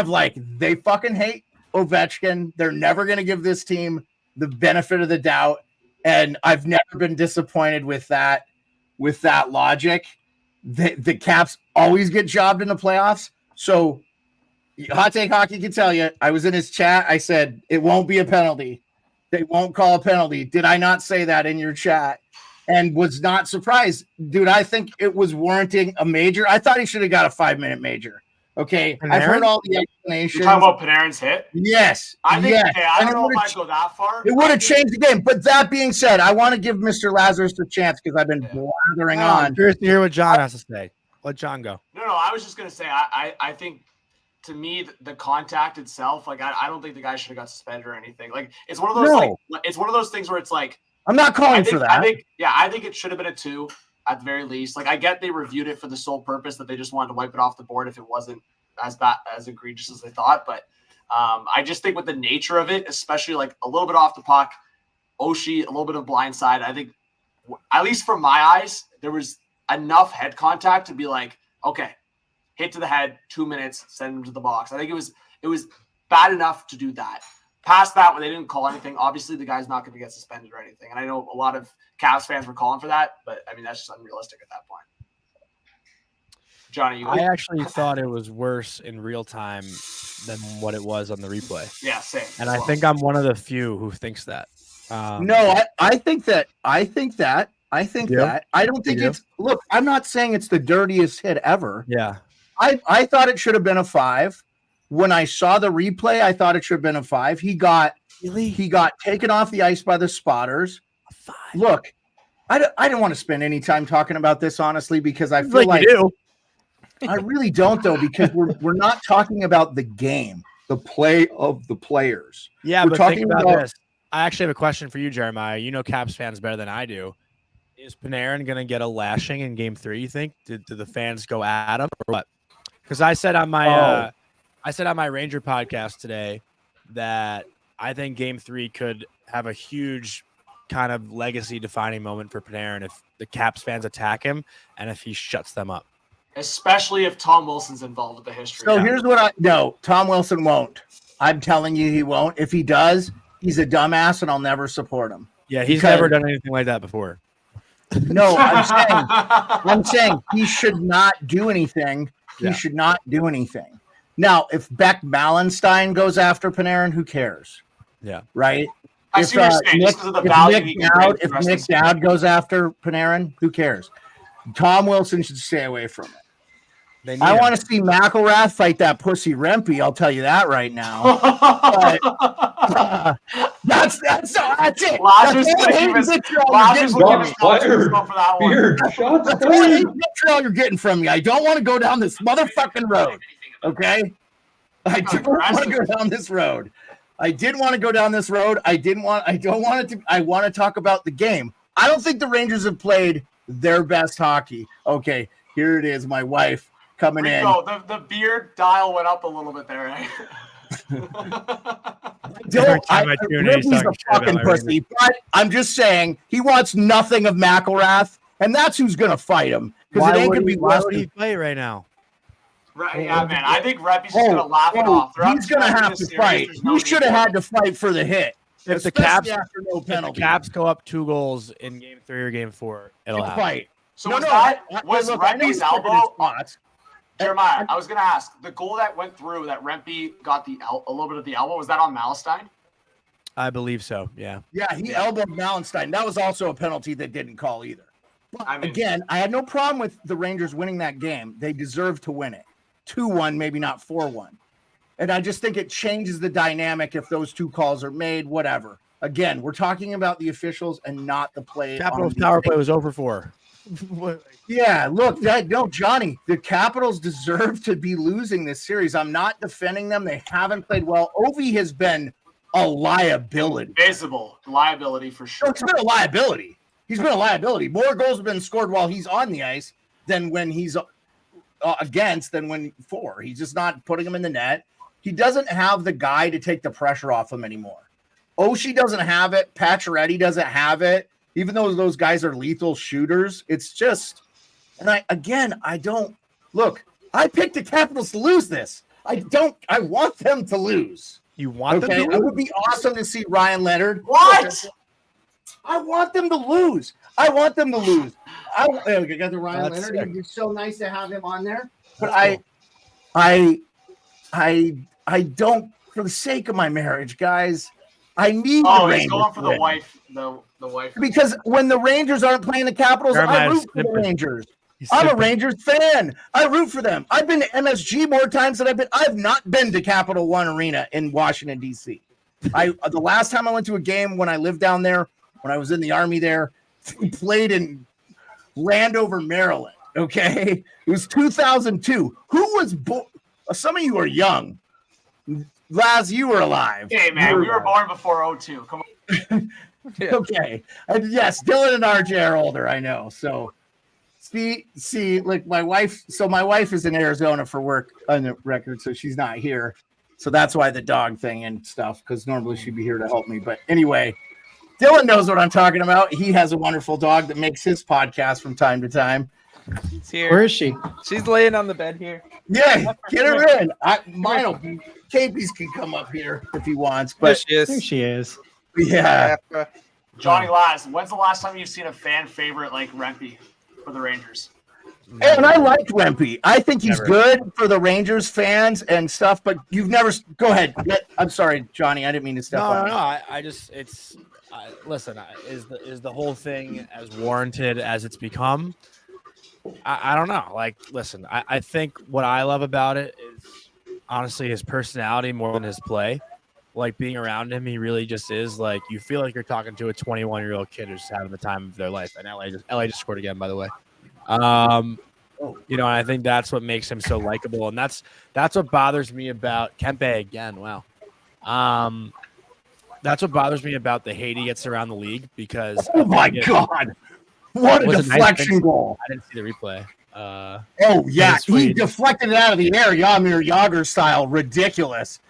they fucking hate Ovechkin. They're never going to give this team the benefit of the doubt. And I've never been disappointed with that logic. The Caps always get jobbed in the playoffs. So Hot Take Hockey can tell you, I was in his chat. I said, it won't be a penalty. They won't call a penalty. Did I not say that in your chat? And was not surprised. Dude, I think it was warranting a major. I thought he should have got a 5-minute major. Okay. Panarin? I've heard all the explanations. You're talking about Panarin's hit? Yes. I think, yes. okay, I don't know if I'd go that far. It would have changed the game. But that being said, I want to give Mr. Lazarus a chance because I've been blathering on. I'm curious to hear what John has to say. Let John go. No, I was just going to say, I think, to me, the contact itself, like, I don't think the guy should have got suspended or anything. Like, it's one of those, it's one of those things where it's like, I'm not calling for that. I think it should have been a 2 at the very least. Like, I get they reviewed it for the sole purpose that they just wanted to wipe it off the board if it wasn't as bad, as egregious as they thought. But I just think with the nature of it, especially like a little bit off the puck, Oshie, a little bit of blindside, I think, at least from my eyes, there was enough head contact to be like, okay, hit to the head, 2 minutes, send him to the box. I think it was bad enough to do that. Past that, when they didn't call anything, obviously the guy's not going to get suspended or anything. And I know a lot of Cavs fans were calling for that, but I mean, that's just unrealistic at that point. Johnny, I actually thought it was worse in real time than what it was on the replay. Yeah, same. And I think I'm one of the few who thinks that. No, I think that. I don't think it's. Look, I'm not saying it's the dirtiest hit ever. Yeah. I thought it should have been a 5. When I saw the replay, I thought it should have been a 5. He got taken off the ice by the spotters. Look, I didn't want to spend any time talking about this, honestly, because I feel like you do. I really don't, though, because we're not talking about the game, the play of the players. Yeah, we're but talking think about this. I actually have a question for you, Jeremiah. You know Caps fans better than I do. Is Panarin going to get a lashing in Game 3, you think? Do the fans go at him or what? Because I said on my Ranger podcast today that I think Game 3 could have a huge kind of legacy-defining moment for Panarin if the Caps fans attack him and if he shuts them up. Especially if Tom Wilson's involved with the history. So here's what Tom Wilson won't. I'm telling you he won't. If he does, he's a dumbass and I'll never support him. Yeah, he's never done anything like that before. No, I'm saying he should not do anything. He should not do anything. Now, if Beck Malenstein goes after Panarin, who cares? Yeah. Right? I see what you're saying. Just because of the value he can bring If Nick Dowd goes after Panarin, who cares? Tom Wilson should stay away from it. I want to see McElrath fight that pussy Rempe. I'll tell you that right now. But, that's it. Lazarus will give his for that one. Beard, shots That's fired. all you're getting from me. I don't want to go down this motherfucking road. Okay? I don't want to go down this road. I did want to go down this road. I don't want it to. I want to talk about the game. I don't think the Rangers have played their best hockey. Okay, here it is. My wife coming Rico, in. The beard dial went up a little bit there. Eh? He's a fucking pussy, but I'm just saying he wants nothing of McElrath, and that's who's gonna fight him. Because it ain't gonna be why would he fight right now? Right, yeah, man. I think Reppy's just gonna laugh it off. He's gonna have to fight. He should have had to fight for the hit. If the Caps go up 2 goals in Game 3 or Game 4, it'll happen. Fight. So was Rempe's elbow? Jeremiah, I was going to ask, the goal that went through that Rempe got a little bit of the elbow, was that on Malestein? I believe so, yeah. Yeah, he elbowed Malestein. That was also a penalty that didn't call either. But again, I had no problem with the Rangers winning that game. They deserved to win it. 2-1, maybe not 4-1. And I just think it changes the dynamic if those 2 calls are made, whatever. Again, we're talking about the officials and not the play. Capitals power play was over 4. Yeah, look, Johnny, the Capitals deserve to be losing this series. I'm not defending them. They haven't played well. Ovi has been a liability. Visible liability for sure. It's been a liability. He's been a liability. More goals have been scored while he's on the ice than when he's against than when for. He's just not putting them in the net. He doesn't have the guy to take the pressure off him anymore. Oshie doesn't have it. Pacioretty doesn't have it. Even though those guys are lethal shooters, it's just, and I don't look. I picked the Capitals to lose this. I want them to lose. You want them to lose? It would be awesome to see Ryan Leonard. What? I want them to lose. I got the Ryan Leonard. It'd be so nice to have him on there. But I don't, for the sake of my marriage, guys. I need. Oh, he's going for the wife. The wife. Because when the Rangers aren't playing the Capitals, I root for the Rangers. I'm a Rangers fan. I root for them. I've been to MSG more times than I've not been to Capital One Arena in Washington, D.C. The last time I went to a game when I lived down there, when I was in the Army there, we played in Landover, Maryland. Okay? It was 2002. Who was born? Some of you are young. Laz, you were alive. Hey, man, we were born before 02. Come on. Yeah. Okay. Yes, Dylan and RJ are older, I know. So see, like my wife is in Arizona for work on the record, so she's not here. So that's why the dog thing and stuff, because normally she'd be here to help me. But anyway, Dylan knows what I'm talking about. He has a wonderful dog that makes his podcast from time to time. She's here. Where is she? She's laying on the bed here. Yeah, get her in. KP's can come up here if he wants, but there she is. Yeah. Jonny Lazarus, when's the last time you've seen a fan favorite like Rempe for the Rangers? And I like Rempe. I think he's good for the Rangers fans and stuff, but you've never – go ahead. I'm sorry, Johnny. I didn't mean to step on you. No. I just – it's listen, is the whole thing as warranted as it's become? I don't know. Like, listen, I think what I love about it is honestly his personality more than his play. Like being around him, he really just is like you feel like you're talking to a 21-year-old kid who's having the time of their life. And LA just scored again, by the way. And I think that's what makes him so likable, and that's what bothers me about Kempe again. Wow, that's what bothers me about the hate he gets around the league because. Oh my God! What a deflection goal! I didn't see the replay. He deflected it out of the air, Jaromir Jagr style. Ridiculous.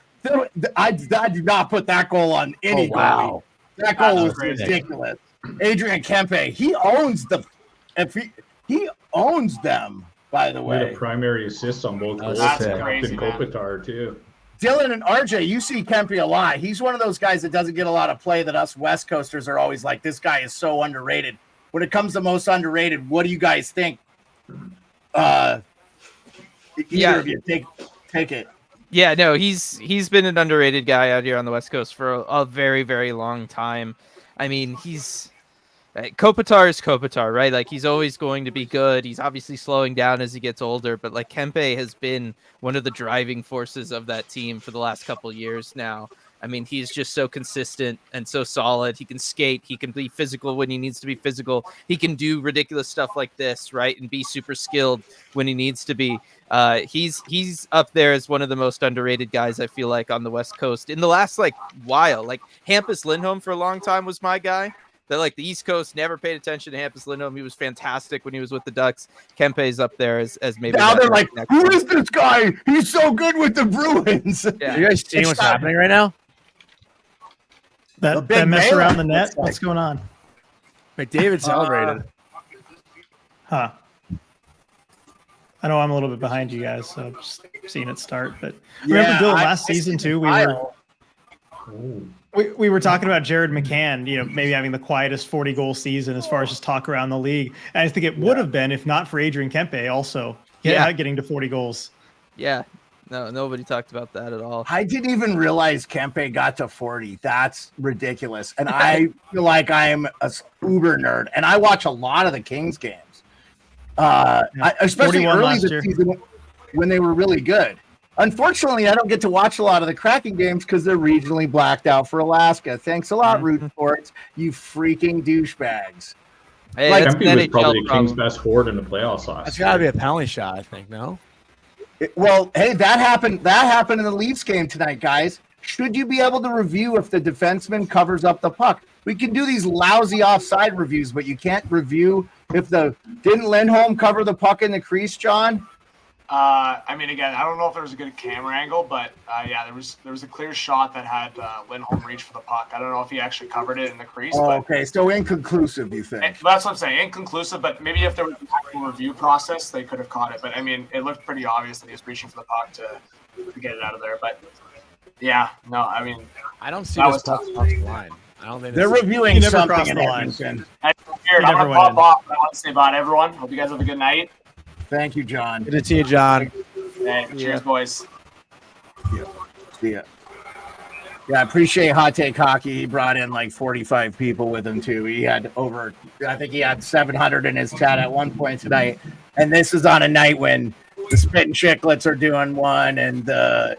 I did not put that goal on any goal. Wow. That goal was ridiculous. Adrian Kempe, he owns he owns them, by the way. He had a primary assist on both goals. That's crazy, Kopitar, too. Dylan and RJ, you see Kempe a lot. He's one of those guys that doesn't get a lot of play that us West Coasters are always like, this guy is so underrated. When it comes to most underrated, what do you guys think? Either of you take it. Yeah, no, he's been an underrated guy out here on the West Coast for a very, very long time. I mean, Kopitar is Kopitar, right? Like, he's always going to be good. He's obviously slowing down as he gets older, but like Kempe has been one of the driving forces of that team for the last couple of years now. I mean, he's just so consistent and so solid. He can skate. He can be physical when he needs to be physical. He can do ridiculous stuff like this, right? And be super skilled when he needs to be. He's up there as one of the most underrated guys, I feel like, on the West Coast in the last like while. Like Hampus Lindholm for a long time was my guy. That like the East Coast never paid attention to Hampus Lindholm. He was fantastic when he was with the Ducks. Kempe's up there as maybe. Now they're like, who is this guy? He's so good with the Bruins. Yeah. Are you guys seeing what's happening right now? That mess around the net. What's going on? McDavid celebrated. Huh. I know I'm a little bit behind you guys, so I'm just seeing it start. But remember, Dylan, last season too, we were talking about Jared McCann, maybe having the quietest 40-goal season as far as just talk around the league. And I think it would have been if not for Adrian Kempe also getting to 40 goals. Yeah. No, nobody talked about that at all. I didn't even realize Kempe got to 40. That's ridiculous. And I feel like I'm a uber nerd. And I watch a lot of the Kings games. Especially early this season when they were really good. Unfortunately, I don't get to watch a lot of the Kraken games because they're regionally blacked out for Alaska. Thanks a lot, Root Sports, you freaking douchbags. Hey, like, Kempe was probably the Kings' best forward in the playoffs last That's year. got to be a penalty shot, I think, no? Well, hey, that happened in the Leafs game tonight, guys. Should you be able to review if the defenseman covers up the puck? We can do these lousy offside reviews, but you can't review if didn't Lindholm cover the puck in the crease, John? I mean, again, I don't know if there was a good camera angle, but there was a clear shot that had Lindholm reach for the puck. I don't know if he actually covered it in the crease. Oh, okay, so inconclusive, you think? That's what I'm saying, inconclusive. But maybe if there was an actual review process, they could have caught it. But I mean, it looked pretty obvious that he was reaching for the puck to get it out of there. But yeah, no, I mean, I don't see this puck off the line. I don't think they're reviewing never something crossed in the line. Edmonton. I'm gonna pop off. I want to say bye to everyone. Hope you guys have a good night. Thank you, John. Good to see you, John. Hey, cheers, boys. See ya. Yeah, I appreciate Hot Take Hockey. He brought in like 45 people with him too. He had I think he had 700 in his chat at one point tonight. And this is on a night when the Spit and Chicklets are doing one and the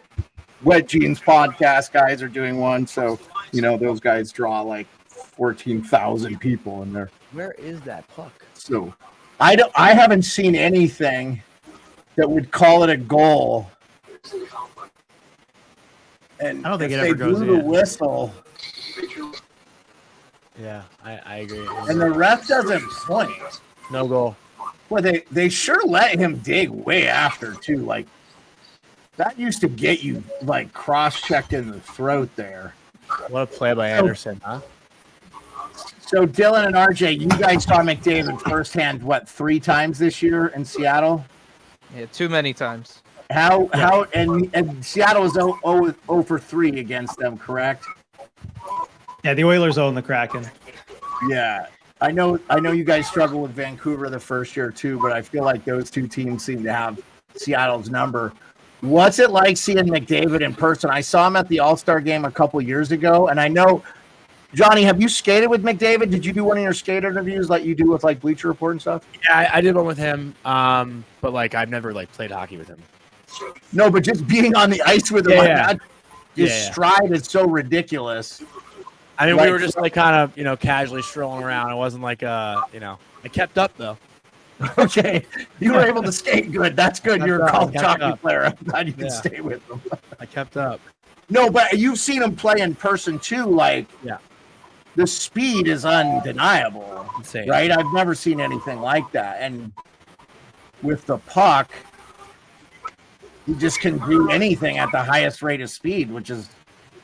Wet Jeans podcast guys are doing one. So, those guys draw like 14,000 people in there. Where is that puck? So I haven't seen anything that would call it a goal. And I don't think if it ever they goes blew the in. whistle Yeah, I agree. and the ref doesn't point. No goal. Well, they sure let him dig way after too. Like that used to get you like cross-checked in the throat there. What a play by Anderson, huh? So Dylan and RJ, you guys saw McDavid firsthand, 3 times this year in Seattle? Yeah, too many times. How and Seattle was 0 for 3 against them, correct? Yeah, the Oilers own the Kraken. Yeah. I know you guys struggle with Vancouver the first year too, but I feel like those two teams seem to have Seattle's number. What's it like seeing McDavid in person? I saw him at the All-Star game a couple years ago, and I know, Johnny, have you skated with McDavid? Did you do one of your skate interviews like you do with like Bleacher Report and stuff? Yeah, I did one with him, but like I've never like played hockey with him. No, but just being on the ice with him, Yeah. his stride is so ridiculous. I mean, Like- we were just like kind of, casually strolling around. It wasn't like I kept up though. Okay, you were able to skate good. That's good. You're a college Kept hockey up. player. I'm glad you can Yeah. stay with them. I kept up. No, but you've seen him play in person too. Like, Yeah. the speed is undeniable, Insane. right? I've never seen anything like that. And with the puck, he just can do anything at the highest rate of speed, which is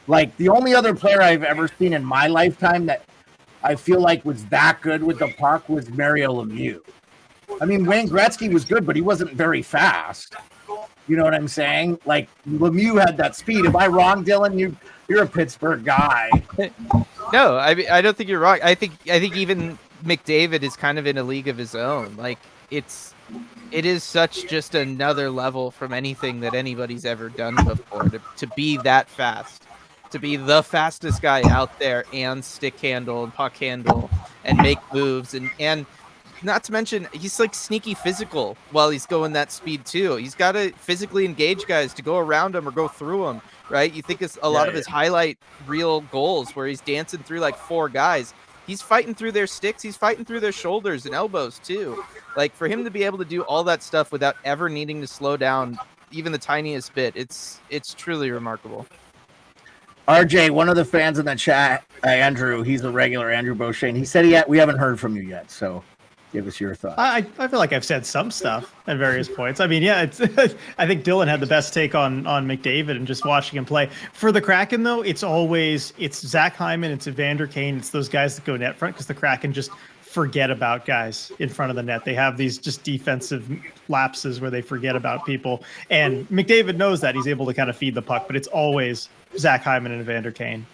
like the only other player I've ever seen in my lifetime that I feel like was that good with the puck was Mario Lemieux. I mean, Wayne Gretzky was good, but he wasn't very fast. You know what I'm saying? Like Lemieux had that speed. Am I wrong, Dylan? You're a Pittsburgh guy. No, I don't think you're wrong. I think even McDavid is kind of in a league of his own. Like it is such just another level from anything that anybody's ever done before to be that fast, to be the fastest guy out there and stick handle and puck handle and make moves and not to mention he's like sneaky physical while he's going that speed too. He's got to physically engage guys to go around him or go through him, right? You think it's a lot of his highlight reel goals where he's dancing through like 4 guys. He's fighting through their sticks. He's fighting through their shoulders and elbows too. Like for him to be able to do all that stuff without ever needing to slow down even the tiniest bit, it's truly remarkable. RJ, one of the fans in the chat, Andrew, he's a regular, Andrew Beauchesne. He said we haven't heard from you yet, so give us your thoughts. I feel like I've said some stuff at various points. I mean, yeah, it's I think Dylan had the best take on McDavid and just watching him play. For the Kraken, though, it's Zach Hyman, it's Evander Kane, it's those guys that go net front because the Kraken just forget about guys in front of the net. They have these just defensive lapses where they forget about people. And McDavid knows that. He's able to kind of feed the puck, but it's always Zach Hyman and Evander Kane.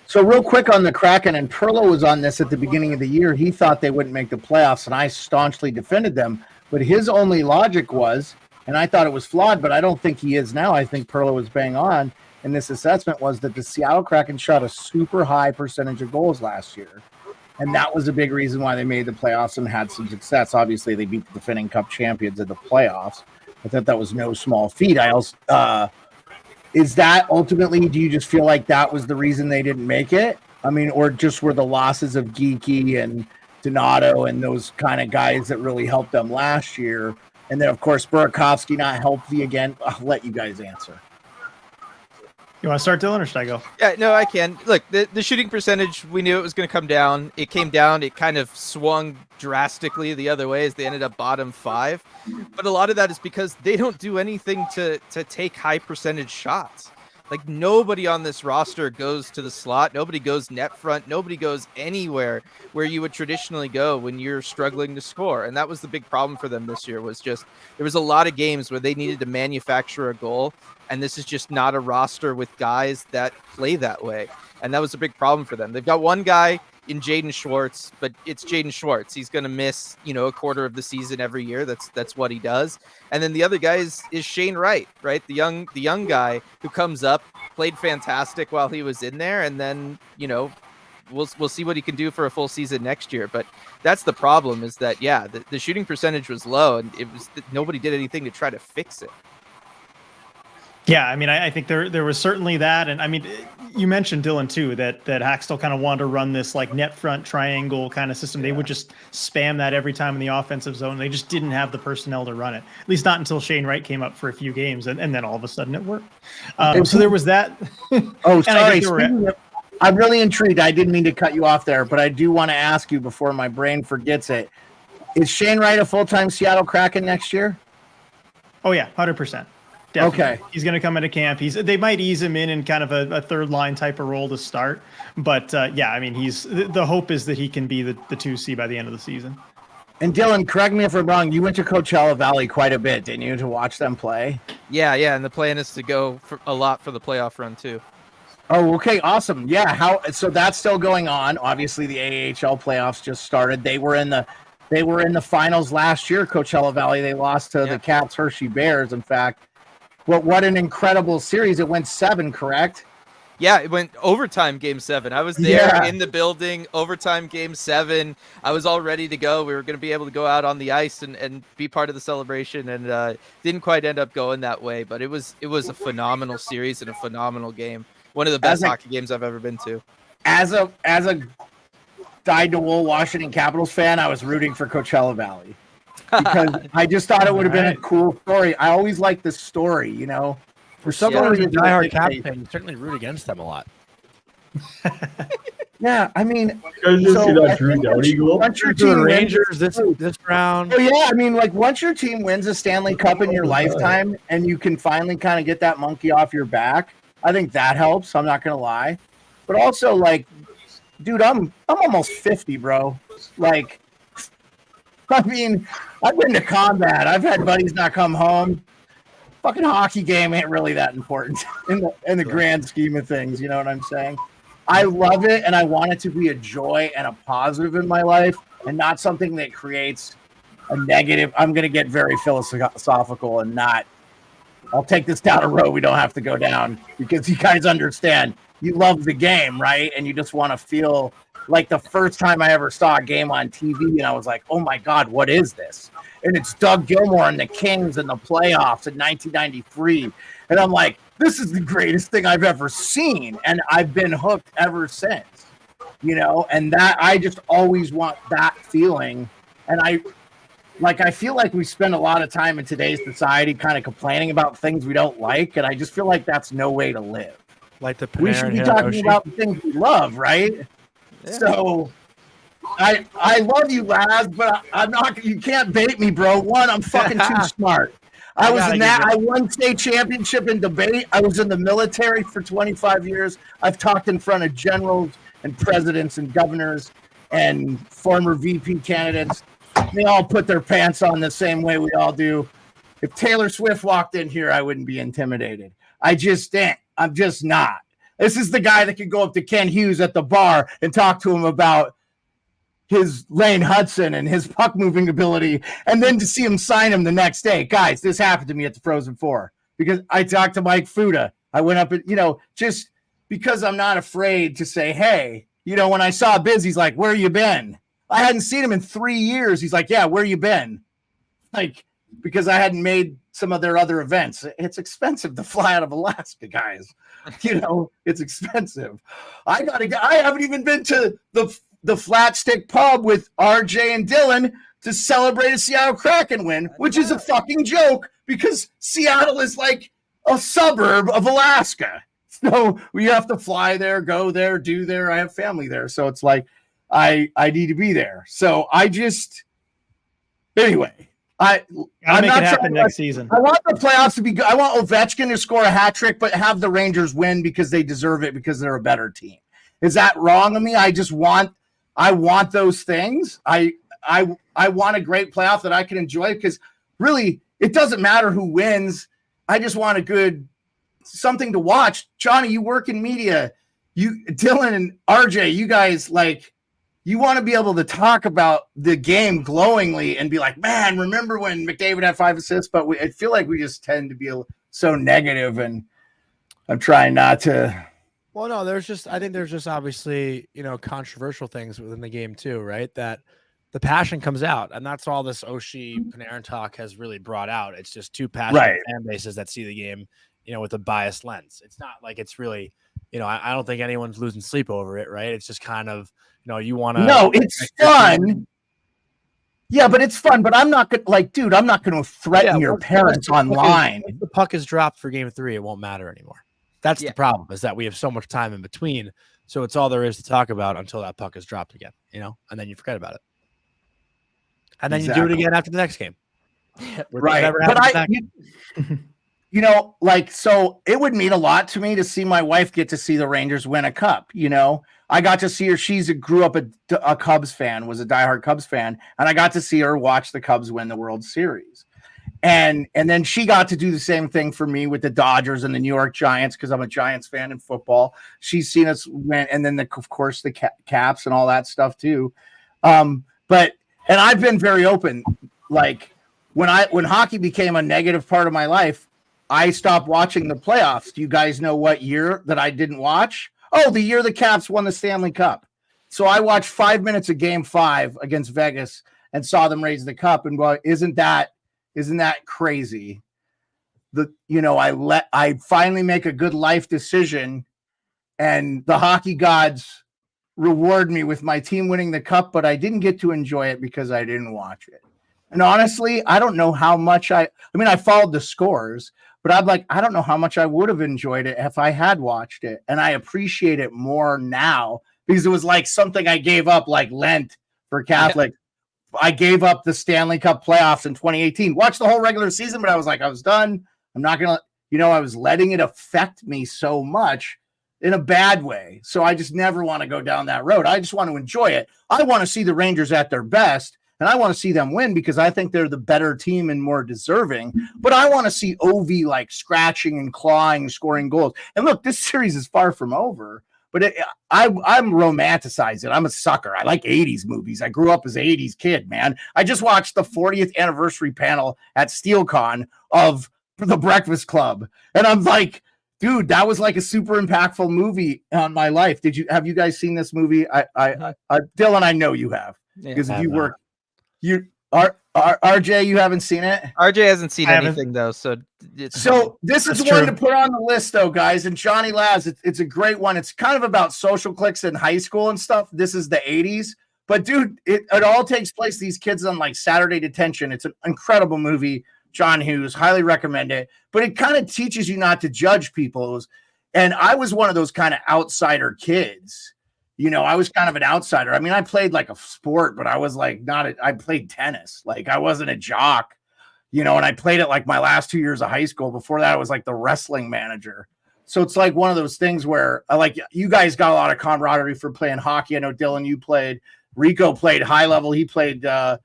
So real quick on the Kraken, and Pearlo was on this at the beginning of the year. He thought they wouldn't make the playoffs, and I staunchly defended them. But his only logic was, and I thought it was flawed, but I don't think he is now. I think Pearlo was bang on in this assessment, was that the Seattle Kraken shot a super high percentage of goals last year. And that was a big reason why they made the playoffs and had some success. Obviously, they beat the defending Cup champions in the playoffs. I thought that was no small feat. I also... is that ultimately, do you just feel like that was the reason they didn't make it? I mean, or just were the losses of Geeky and Donato and those kind of guys that really helped them last year? And then, of course, Burakovsky not healthy again. I'll let you guys answer. You want to start, Dylan, or should I go? Yeah, no, I can. Look, the shooting percentage, we knew it was going to come down. It came down. It kind of swung drastically the other way as they ended up bottom 5. But a lot of that is because they don't do anything to take high percentage shots. Like nobody on this roster goes to the slot. Nobody goes net front. Nobody goes anywhere where you would traditionally go when you're struggling to score. And that was the big problem for them this year, was just there was a lot of games where they needed to manufacture a goal. And this is just not a roster with guys that play that way. And that was a big problem for them. They've got one guy in Jaden Schwartz, but it's Jaden Schwartz. He's going to miss, a quarter of the season every year. That's what he does. And then the other guy is Shane Wright, right? The young guy who comes up, played fantastic while he was in there. And then, we'll see what he can do for a full season next year. But that's the problem, is that, the shooting percentage was low and nobody did anything to try to fix it. Yeah, I mean, I think there was certainly that. And I mean, you mentioned, Dylan, too, that Hackstall kind of wanted to run this like net front triangle kind of system. They would just spam that every time in the offensive zone. They just didn't have the personnel to run it, at least not until Shane Wright came up for a few games. And then all of a sudden it worked. So there was that. Oh, sorry. I'm really intrigued. I didn't mean to cut you off there, but I do want to ask you before my brain forgets it. Is Shane Wright a full-time Seattle Kraken next year? Oh, yeah, 100%. Definitely. Okay. He's going to come into camp. They might ease him in kind of a third line type of role to start. But I mean, the hope is that he can be the 2C by the end of the season. And Dylan, correct me if I'm wrong, you went to Coachella Valley quite a bit, didn't you, to watch them play? Yeah. And the plan is to go for a lot for the playoff run too. Oh, okay. Awesome. Yeah. So that's still going on. Obviously the AHL playoffs just started. They were in the finals last year, Coachella Valley. They lost to the Caps Hershey Bears, in fact. What an incredible series. It went 7, correct? Yeah, it went overtime game 7. I was there in the building, overtime game 7. I was all ready to go. We were going to be able to go out on the ice and be part of the celebration, and didn't quite end up going that way. But it was a phenomenal series and a phenomenal game. One of the best hockey games I've ever been to. As a dyed-to-wool Washington Capitals fan, I was rooting for Coachella Valley. Because I just thought it would have been a cool story. I always like the story, For someone who's a diehard Cap fan, you certainly root against them a lot. Yeah, I mean, once your team Rangers this round. Oh yeah, I mean, like once your team wins a Stanley Cup in your lifetime, and you can finally kind of get that monkey off your back, I think that helps. I'm not gonna lie, but also like, dude, I'm almost 50, bro. Like. I mean, I've been to combat. I've had buddies not come home. Fucking hockey game ain't really that important in the grand scheme of things. You know what I'm saying? I love it, and I want it to be a joy and a positive in my life, and not something that creates a negative. I'm going to get very philosophical and not. I'll take this down a road we don't have to go down, because you guys understand. You love the game, right? And you just want to feel like the first time I ever saw a game on TV, and I was like, oh my God, what is this? And it's Doug Gilmour and the Kings in the playoffs in 1993. And I'm like, this is the greatest thing I've ever seen. And I've been hooked ever since, and that I just always want that feeling. And I feel like we spend a lot of time in today's society kind of complaining about things we don't like. And I just feel like that's no way to live. Like the We should be talking about the things we love, right? Yeah. So I love you, Laz, but I'm not. You can't bait me, bro. One, I'm fucking too smart. I won state championship in debate. I was in the military for 25 years. I've talked in front of generals and presidents and governors and former VP candidates. They all put their pants on the same way we all do. If Taylor Swift walked in here, I wouldn't be intimidated. I just ain't. I'm just not. This is the guy that could go up to Ken Hughes at the bar and talk to him about his Lane Hudson and his puck moving ability, and then to see him sign him the next day. Guys, this happened to me at the Frozen Four because I talked to Mike Fuda. I went up and, just because I'm not afraid to say, hey, when I saw Biz, he's like, where you been? I hadn't seen him in 3 years. He's like, yeah, where you been? Like, because I hadn't made some of their other events. It's expensive to fly out of Alaska, guys. It's expensive. I haven't even been to the Flat Stick Pub with RJ and Dylan to celebrate a Seattle Kraken win, which is a fucking joke because Seattle is like a suburb of Alaska. So we have to fly there, go there, do there. I have family there. So it's like, I need to be there. So anyway, I'm make not it happen next season. I want the playoffs to be good. I want Ovechkin to score a hat trick, but have the Rangers win because they deserve it because they're a better team. Is that wrong of me? I want those things. I want a great playoff that I can enjoy because really it doesn't matter who wins. I just want something to watch. Johnny, you work in media. Dylan and RJ, you guys you want to be able to talk about the game glowingly and be like, man, remember when McDavid had 5 assists? But I feel like we just tend to be so negative, and I'm trying not to. Well, no, I think there's just obviously, controversial things within the game too, right? That the passion comes out, and that's all this Oshie Panarin talk has really brought out. It's just two passionate fan bases that see the game, with a biased lens. It's not like it's really, I don't think anyone's losing sleep over it, right? It's just kind of, you want to. No, it's fun. Yeah, but it's fun. But I'm not dude, I'm not going to threaten your parents online. If the puck is dropped for game 3, it won't matter anymore. That's the problem, is that we have so much time in between. So it's all there is to talk about until that puck is dropped again, and then you forget about it. And then you do it again after the next game. Right. But so it would mean a lot to me to see my wife get to see the Rangers win a cup. I got to see her. Grew up a Cubs fan, was a diehard Cubs fan. And I got to see her watch the Cubs win the World Series. And then she got to do the same thing for me with the Dodgers and the New York Giants, because I'm a Giants fan in football. She's seen us win. And then, of course, the Caps and all that stuff too. And I've been very open. When hockey became a negative part of my life, I stopped watching the playoffs. Do you guys know what year that I didn't watch? Oh, the year the Caps won the Stanley Cup. So I watched 5 minutes of Game 5 against Vegas and saw them raise the cup. And isn't that crazy? I finally make a good life decision, and the hockey gods reward me with my team winning the cup, but I didn't get to enjoy it because I didn't watch it. And honestly, I don't know how much I followed the scores, but I don't know how much I would have enjoyed it if I had watched it. And I appreciate it more now because it was like something I gave up, like Lent for Catholic. Yeah. I gave up the Stanley Cup playoffs in 2018, watched the whole regular season, but I was done. I'm not going to, I was letting it affect me so much in a bad way. So I just never want to go down that road. I just want to enjoy it. I want to see the Rangers at their best. And I want to see them win because I think they're the better team and more deserving. But I want to see Ovi scratching and clawing, scoring goals. And look, this series is far from over. but I'm romanticizing. I'm a sucker. I like 80s movies. I grew up as an 80s kid, man. I just watched the 40th anniversary panel at SteelCon of The Breakfast Club, and I'm like, dude, that was like a super impactful movie on my life. Have you guys seen this movie? Dylan, I know you have, because if you work, RJ, you haven't seen it. RJ hasn't seen anything though, so this is one to put on the list, though, guys. And Jonny Lazarus, it's a great one. It's kind of about social cliques in high school and stuff. This is the 80s, but dude, it all takes place. These kids on like Saturday detention. It's an incredible movie. John Hughes, highly recommend it. But it kind of teaches you not to judge people. And I was one of those kind of outsider kids. You know, I was kind of an outsider. I mean, I played like a sport, but I was like I played tennis. Like I wasn't a jock, you know, and I played it like my last 2 years of high school. Before that, I was like the wrestling manager. So it's like one of those things where you guys got a lot of camaraderie for playing hockey. I know Dylan, you played. Rico played high level. He played, I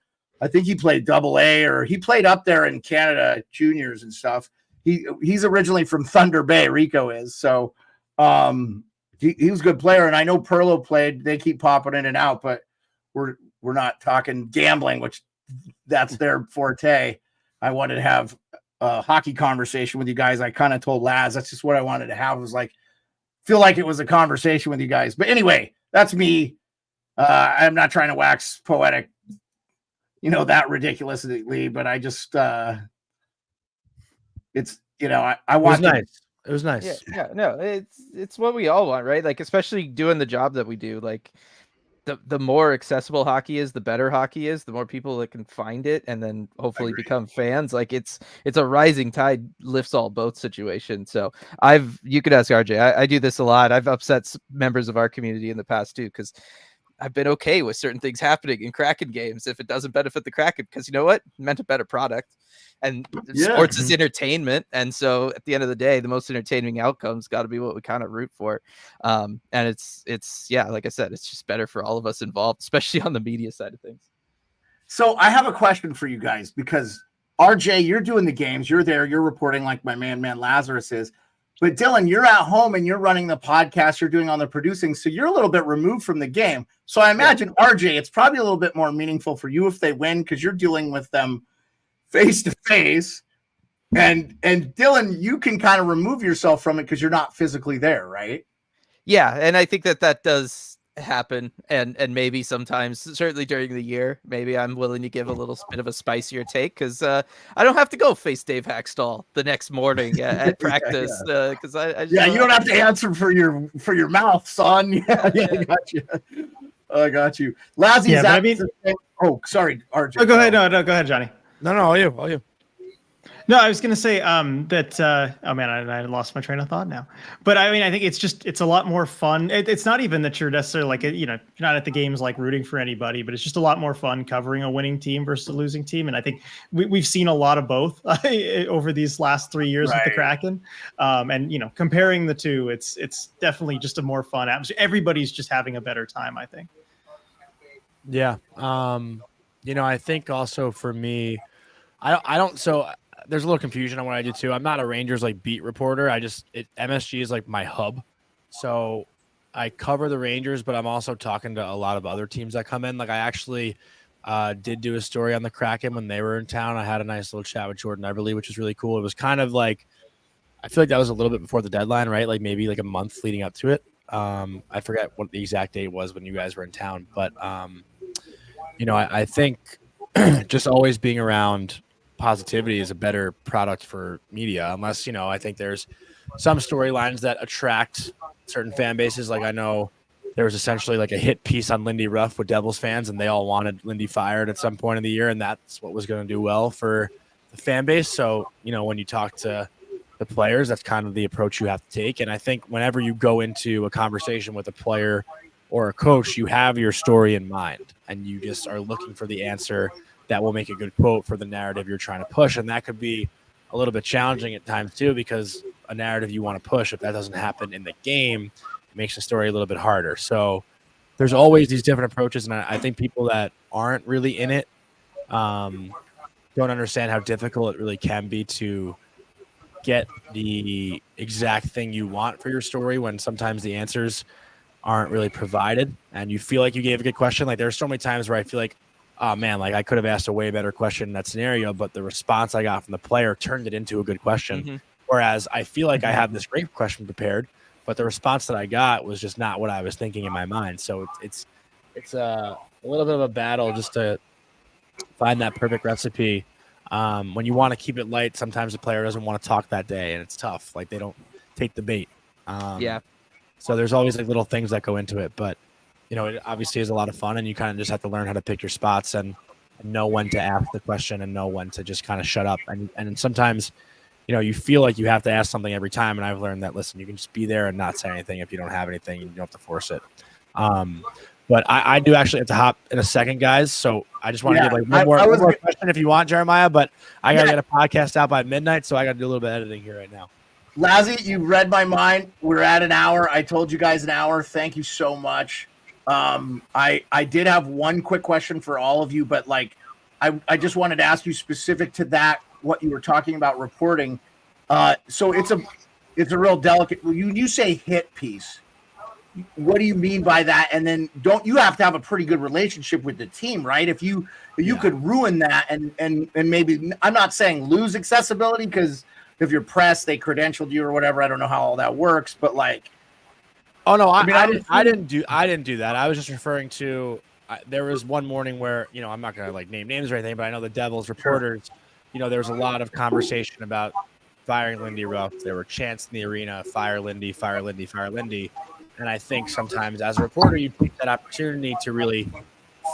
think he played AA, or he played up there in Canada juniors and stuff. He's originally from Thunder Bay. Rico is. So, he was a good player, and I know Pearlo played. They keep popping in and out, but we're not talking gambling, which that's their forte. I wanted to have a hockey conversation with you guys. I kind of told Laz that's just what I wanted to have. It was like feel like it was a conversation with you guys. But anyway, that's me. I'm not trying to wax poetic, that ridiculously, but I just it's I want. It was nice. It was nice. Yeah, no, it's what we all want, right? Like, especially doing the job that we do. Like, the more accessible hockey is, the better hockey is. The more people that can find it and then hopefully become fans. Like, it's a rising tide lifts all boats situation. So you could ask RJ. I do this a lot. I've upset members of our community in the past too, because I've been okay with certain things happening in Kraken games if it doesn't benefit the Kraken, because you know what? It meant a better product. And sports is entertainment. And so at the end of the day, the most entertaining outcome's got to be what we kind of root for. And it's like I said, it's just better for all of us involved, especially on the media side of things. So I have a question for you guys, because RJ, you're doing the games, you're there, you're reporting like my man Lazarus is. But Dylan, you're at home and you're running the podcast, you're doing all the producing, so you're a little bit removed from the game. So I imagine, RJ, it's probably a little bit more meaningful for you if they win, because you're dealing with them face to face. And Dylan, you can kind of remove yourself from it because you're not physically there, right? Yeah, and I think that does happen, and maybe sometimes, certainly during the year, maybe I'm willing to give a little bit of a spicier take, because I don't have to go face Dave Hackstall the next morning at practice, because I you don't have to answer for your mouth, son. I got you. Lazzy, oh, sorry, RJ. Oh, go ahead. No, go ahead, Johnny. No, all you. No, I was going to say that, oh man, I lost my train of thought now. But I mean, I think it's a lot more fun. It's not even that you're necessarily like, you're not at the games like rooting for anybody, but it's just a lot more fun covering a winning team versus a losing team. And I think we've seen a lot of both over these last 3 years with the Kraken. And, comparing the two, it's definitely just a more fun atmosphere. Everybody's just having a better time, I think. Yeah. I think also for me, I don't, so there's a little confusion on what I do too. I'm not a Rangers beat reporter. MSG is like my hub. So I cover the Rangers, but I'm also talking to a lot of other teams that come in. Like I actually did do a story on the Kraken when they were in town. I had a nice little chat with Jordan Everly, which was really cool. It was kind of like, I feel like that was a little bit before the deadline, right? Like maybe like a month leading up to it. I forget what the exact date was when you guys were in town, but I think just always being around positivity is a better product for media, unless I think there's some storylines that attract certain fan bases. Like I know there was essentially like a hit piece on Lindy Ruff with Devils fans, and they all wanted Lindy fired at some point in the year, and that's what was going to do well for the fan base. So when you talk to the players, that's kind of the approach you have to take. And I think whenever you go into a conversation with a player or a coach, you have your story in mind, and you just are looking for the answer that will make a good quote for the narrative you're trying to push. And that could be a little bit challenging at times too, because a narrative you want to push, if that doesn't happen in the game, it makes the story a little bit harder. So there's always these different approaches. And I think people that aren't really in it don't understand how difficult it really can be to get the exact thing you want for your story, when sometimes the answers aren't really provided, and you feel like you gave a good question. Like there's so many times where I feel like, oh man, like I could have asked a way better question in that scenario, but the response I got from the player turned it into a good question. Mm-hmm. Whereas I feel like I have this great question prepared, but the response that I got was just not what I was thinking in my mind. So it's a little bit of a battle just to find that perfect recipe. When you want to keep it light, sometimes the player doesn't want to talk that day, and it's tough. Like they don't take the bait. Yeah. So there's always like little things that go into it, but you know, it obviously is a lot of fun, and you kind of just have to learn how to pick your spots and know when to ask the question and know when to just kind of shut up. And sometimes, you know, you feel like you have to ask something every time. And I've learned that, listen, you can just be there and not say anything if you don't have anything, and you don't have to force it. But I do actually have to hop in a second, guys. So I just want to give like one more question if you want, Jeremiah, but I got to get a podcast out by midnight. So I got to do a little bit of editing here right now. Lazzy, you read my mind. We're at an hour. I told you guys an hour. Thank you so much. I did have one quick question for all of you, but like, I just wanted to ask you specific to that, what you were talking about reporting. So it's a real delicate, you say hit piece. What do you mean by that? And then don't you have to have a pretty good relationship with the team, right? If you could ruin that and maybe, I'm not saying lose accessibility, because if you're pressed, they credentialed you or whatever. I don't know how all that works, but like, oh no, I didn't do that. I was just referring to there was one morning where, you know, I'm not gonna like name names or anything, but I know the Devils reporters, you know, there was a lot of conversation about firing Lindy Ruff. There were chants in the arena, fire Lindy, fire Lindy, fire Lindy. And I think sometimes as a reporter, you take that opportunity to really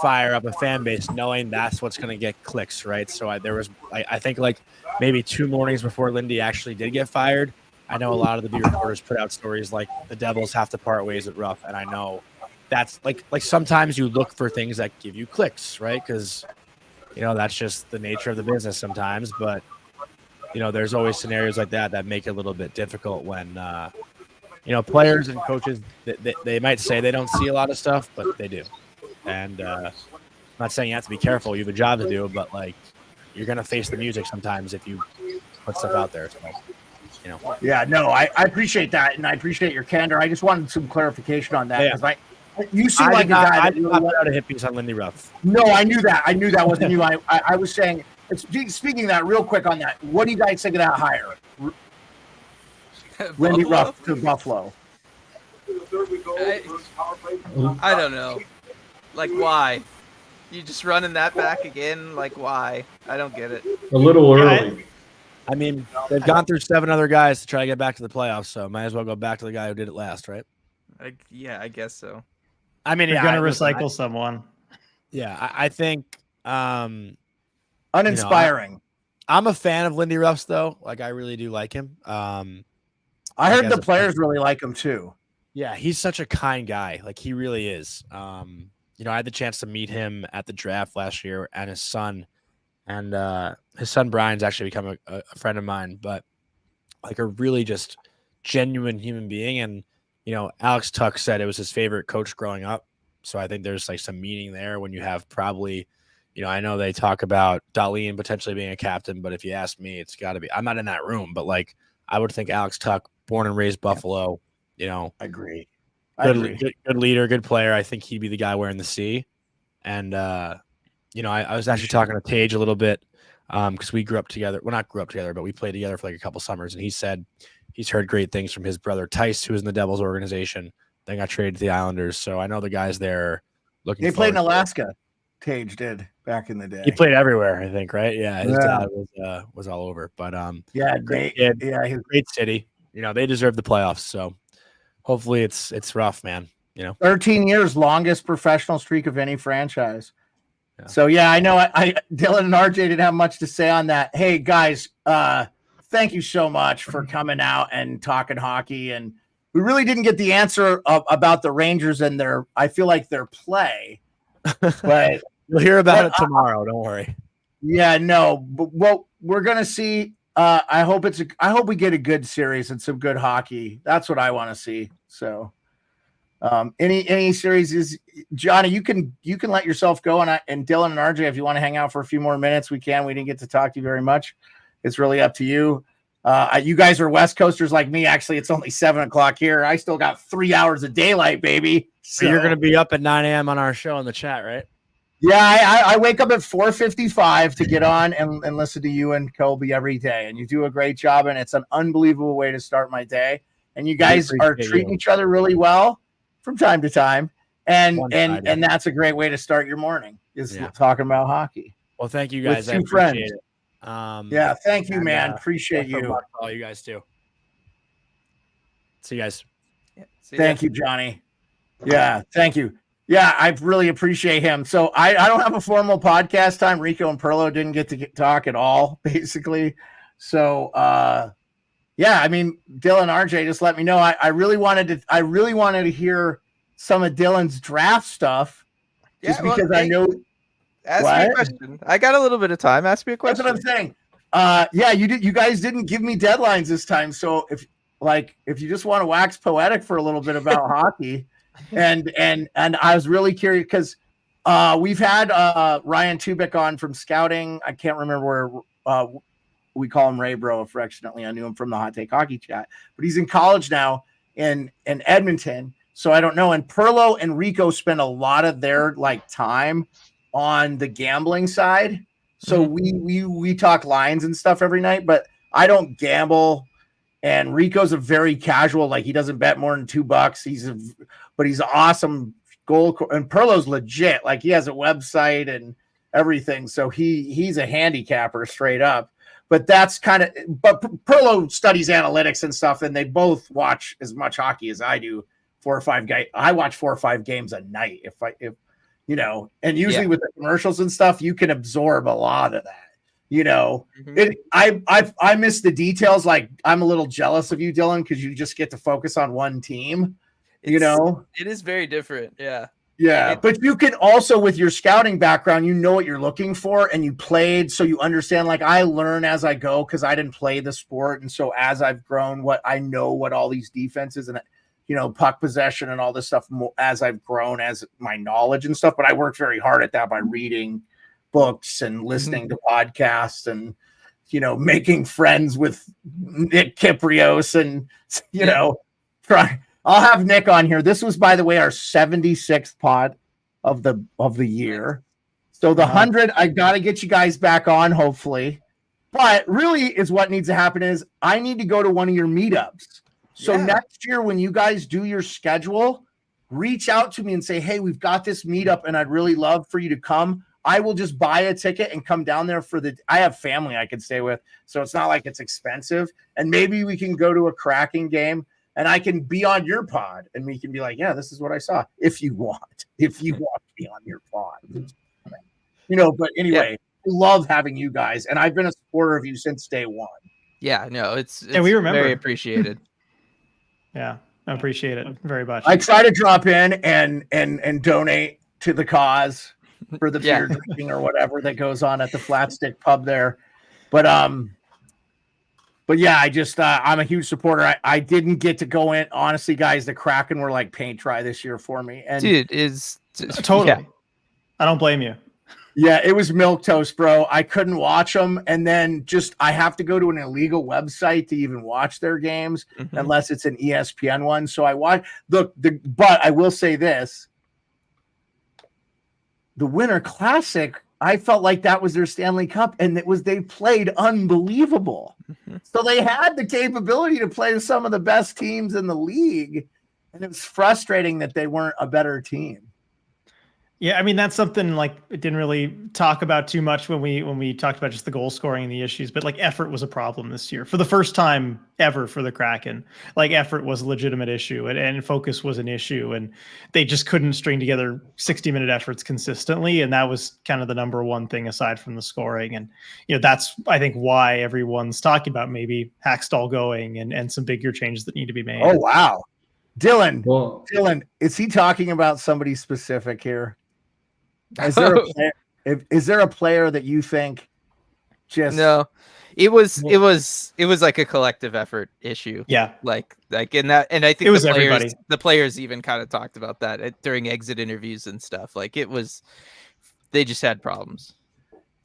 fire up a fan base, knowing that's what's going to get clicks, right? So I think like maybe 2 mornings before Lindy actually did get fired, I know a lot of the beat reporters put out stories like the Devils have to part ways with Ruff, and I know that's like sometimes you look for things that give you clicks, right? Because you know that's just the nature of the business sometimes. But you know, there's always scenarios like that make it a little bit difficult when you know, players and coaches, they might say they don't see a lot of stuff, but they do. And I'm not saying you have to be careful. You have a job to do, but, like, you're going to face the music sometimes if you put stuff out there. So, you know. Yeah, no, I appreciate that, and I appreciate your candor. I just wanted some clarification on that. Yeah. You seem like a guy I that did not put out a hit piece on Lindy Ruff. No, I knew that. I knew that wasn't you. I was saying, speaking of that real quick on that, what do you guys think of that hire? Lindy Ruff to Buffalo. I don't know. Like, why? You just running that back again? Like, why? I don't get it. A little early. I mean, they've gone through 7 other guys to try to get back to the playoffs, so might as well go back to the guy who did it last, right? Yeah, I guess so. I mean, You're going to recycle someone. Yeah, I think uninspiring. You know, I'm a fan of Lindy Ruff's, though. Like, I really do like him. I heard the players really like him too. Yeah, he's such a kind guy. Like, he really is. You know, I had the chance to meet him at the draft last year and his son. And his son Brian's actually become a friend of mine, but like a really just genuine human being. And, you know, Alex Tuck said it was his favorite coach growing up. So I think there's like some meaning there when you have probably, you know, I know they talk about Darlene potentially being a captain, but if you ask me, it's got to be. I'm not in that room, but like I would think Alex Tuck, born and raised Buffalo, you know. I agree. Good leader, good player. I think he'd be the guy wearing the C. And, you know, I was actually talking to Tage a little bit because we grew up together. Well, not grew up together, but we played together for like a couple summers. And he said he's heard great things from his brother Tice, who was in the Devils organization. Then got traded to the Islanders. So I know the guys there looking. They played in Alaska. Tage did back in the day. He played everywhere, I think, right? Yeah, his dad was all over. But great city. You know, they deserve the playoffs. So hopefully it's rough, man. You know, 13 years, longest professional streak of any franchise. Yeah. So yeah, I know. Dylan and RJ didn't have much to say on that. Hey guys, thank you so much for coming out and talking hockey. And we really didn't get the answer about the Rangers and I feel like their play, but you'll hear about it tomorrow. Don't worry. Yeah, no, but well, we're gonna see. I hope we get a good series and some good hockey. That's what I want to see. So. Any series is Johnny, you can let yourself go, and Dylan and RJ, if you want to hang out for a few more minutes, we can. We didn't get to talk to you very much. It's really up to you. You guys are West Coasters like me. Actually, it's only 7 o'clock here. I still got 3 hours of daylight, baby. So you're going to be up at 9 a.m. on our show in the chat, right? Yeah, I wake up at 4:55 to get on and listen to you and Kobe every day. And you do a great job, and it's an unbelievable way to start my day. And you guys are treating each other really well from time to time. And that's a great way to start your morning is talking about hockey. Well, thank you guys. With two friends. Thank you, man. Appreciate you. All you guys too. See you guys. Thank you, Johnny. Yeah, thank you. Yeah, I really appreciate him. So I don't have a formal podcast time. Rico and Pearlo didn't get to talk at all, basically. So yeah, I mean, Dylan, RJ, just let me know. I really wanted to hear some of Dylan's draft stuff. Just because I know. Ask me a question. I got a little bit of time. Ask me a question. That's what I'm saying. Yeah, you guys didn't give me deadlines this time. So if you just want to wax poetic for a little bit about hockey. And I was really curious because we've had Ryan Tubick on from scouting. I can't remember where we call him Ray Bro affectionately. I knew him from the Hot Take Hockey Chat, but he's in college now in Edmonton. So I don't know. And Pearlo and Rico spend a lot of their time on the gambling side. So we talk lines and stuff every night, but I don't gamble. And Rico's a very casual, he doesn't bet more than $2. But he's an awesome goal. And Pearlo's legit. He has a website and everything. So he's a handicapper straight up. But that's but Pearlo studies analytics and stuff. And they both watch as much hockey as I do. 4 or 5 guys. I watch 4 or 5 games a night. If and usually with the commercials and stuff, you can absorb a lot of that. I miss the details. I'm a little jealous of you, Dylan, because you just get to focus on one team. It is very different. Yeah. But you can also, with your scouting background, you know what you're looking for, and you played, so you understand. I learn as I go because I didn't play the sport, and so as I've grown, what all these defenses and puck possession and all this stuff as I've grown, as my knowledge and stuff. But I worked very hard at that by reading books and listening to podcasts and making friends with Nick Kiprios and I'll have Nick on here. This was, by the way, our 76th pod of the year. So the 100, I got to get you guys back on, hopefully. But really is what needs to happen is I need to go to one of your meetups. So next year, when you guys do your schedule, reach out to me and say, hey, we've got this meetup and I'd really love for you to come. I will just buy a ticket and come down there I have family I can stay with. So it's not like it's expensive. And maybe we can go to a Kraken game and I can be on your pod and we can be like, yeah, this is what I saw. If you want to be on your pod, but anyway, I love having you guys. And I've been a supporter of you since day one. Yeah, no, it's we remember. Very appreciated. Yeah, I appreciate it very much. I try to drop in and donate to the cause for the beer drinking or whatever that goes on at the Flat Stick pub there. But yeah, I just I'm a huge supporter. I didn't get to go in. Honestly, guys, the Kraken were like paint dry this year for me. And dude, is totally. Yeah. I don't blame you. Yeah, it was milquetoast, bro. I couldn't watch them, and then I have to go to an illegal website to even watch their games unless it's an ESPN one. So I watch but I will say this: the Winter Classic, I felt like that was their Stanley Cup, and they played unbelievable. So they had the capability to play with some of the best teams in the league, and it was frustrating that they weren't a better team. Yeah, I mean, that's something it didn't really talk about too much when we talked about just the goal scoring and the issues, but effort was a problem this year for the first time ever for the Kraken. Effort was a legitimate issue and focus was an issue, and they just couldn't string together 60-minute efforts consistently, and that was kind of the number one thing aside from the scoring. And that's, I think, why everyone's talking about maybe Hackstall going and some bigger changes that need to be made. Oh wow, Dylan, is he talking about somebody specific here? Is there a player that you think just no? It was like a collective effort issue. Yeah, like in that, and I think it was everybody. The players even kind of talked about that during exit interviews and stuff. They just had problems.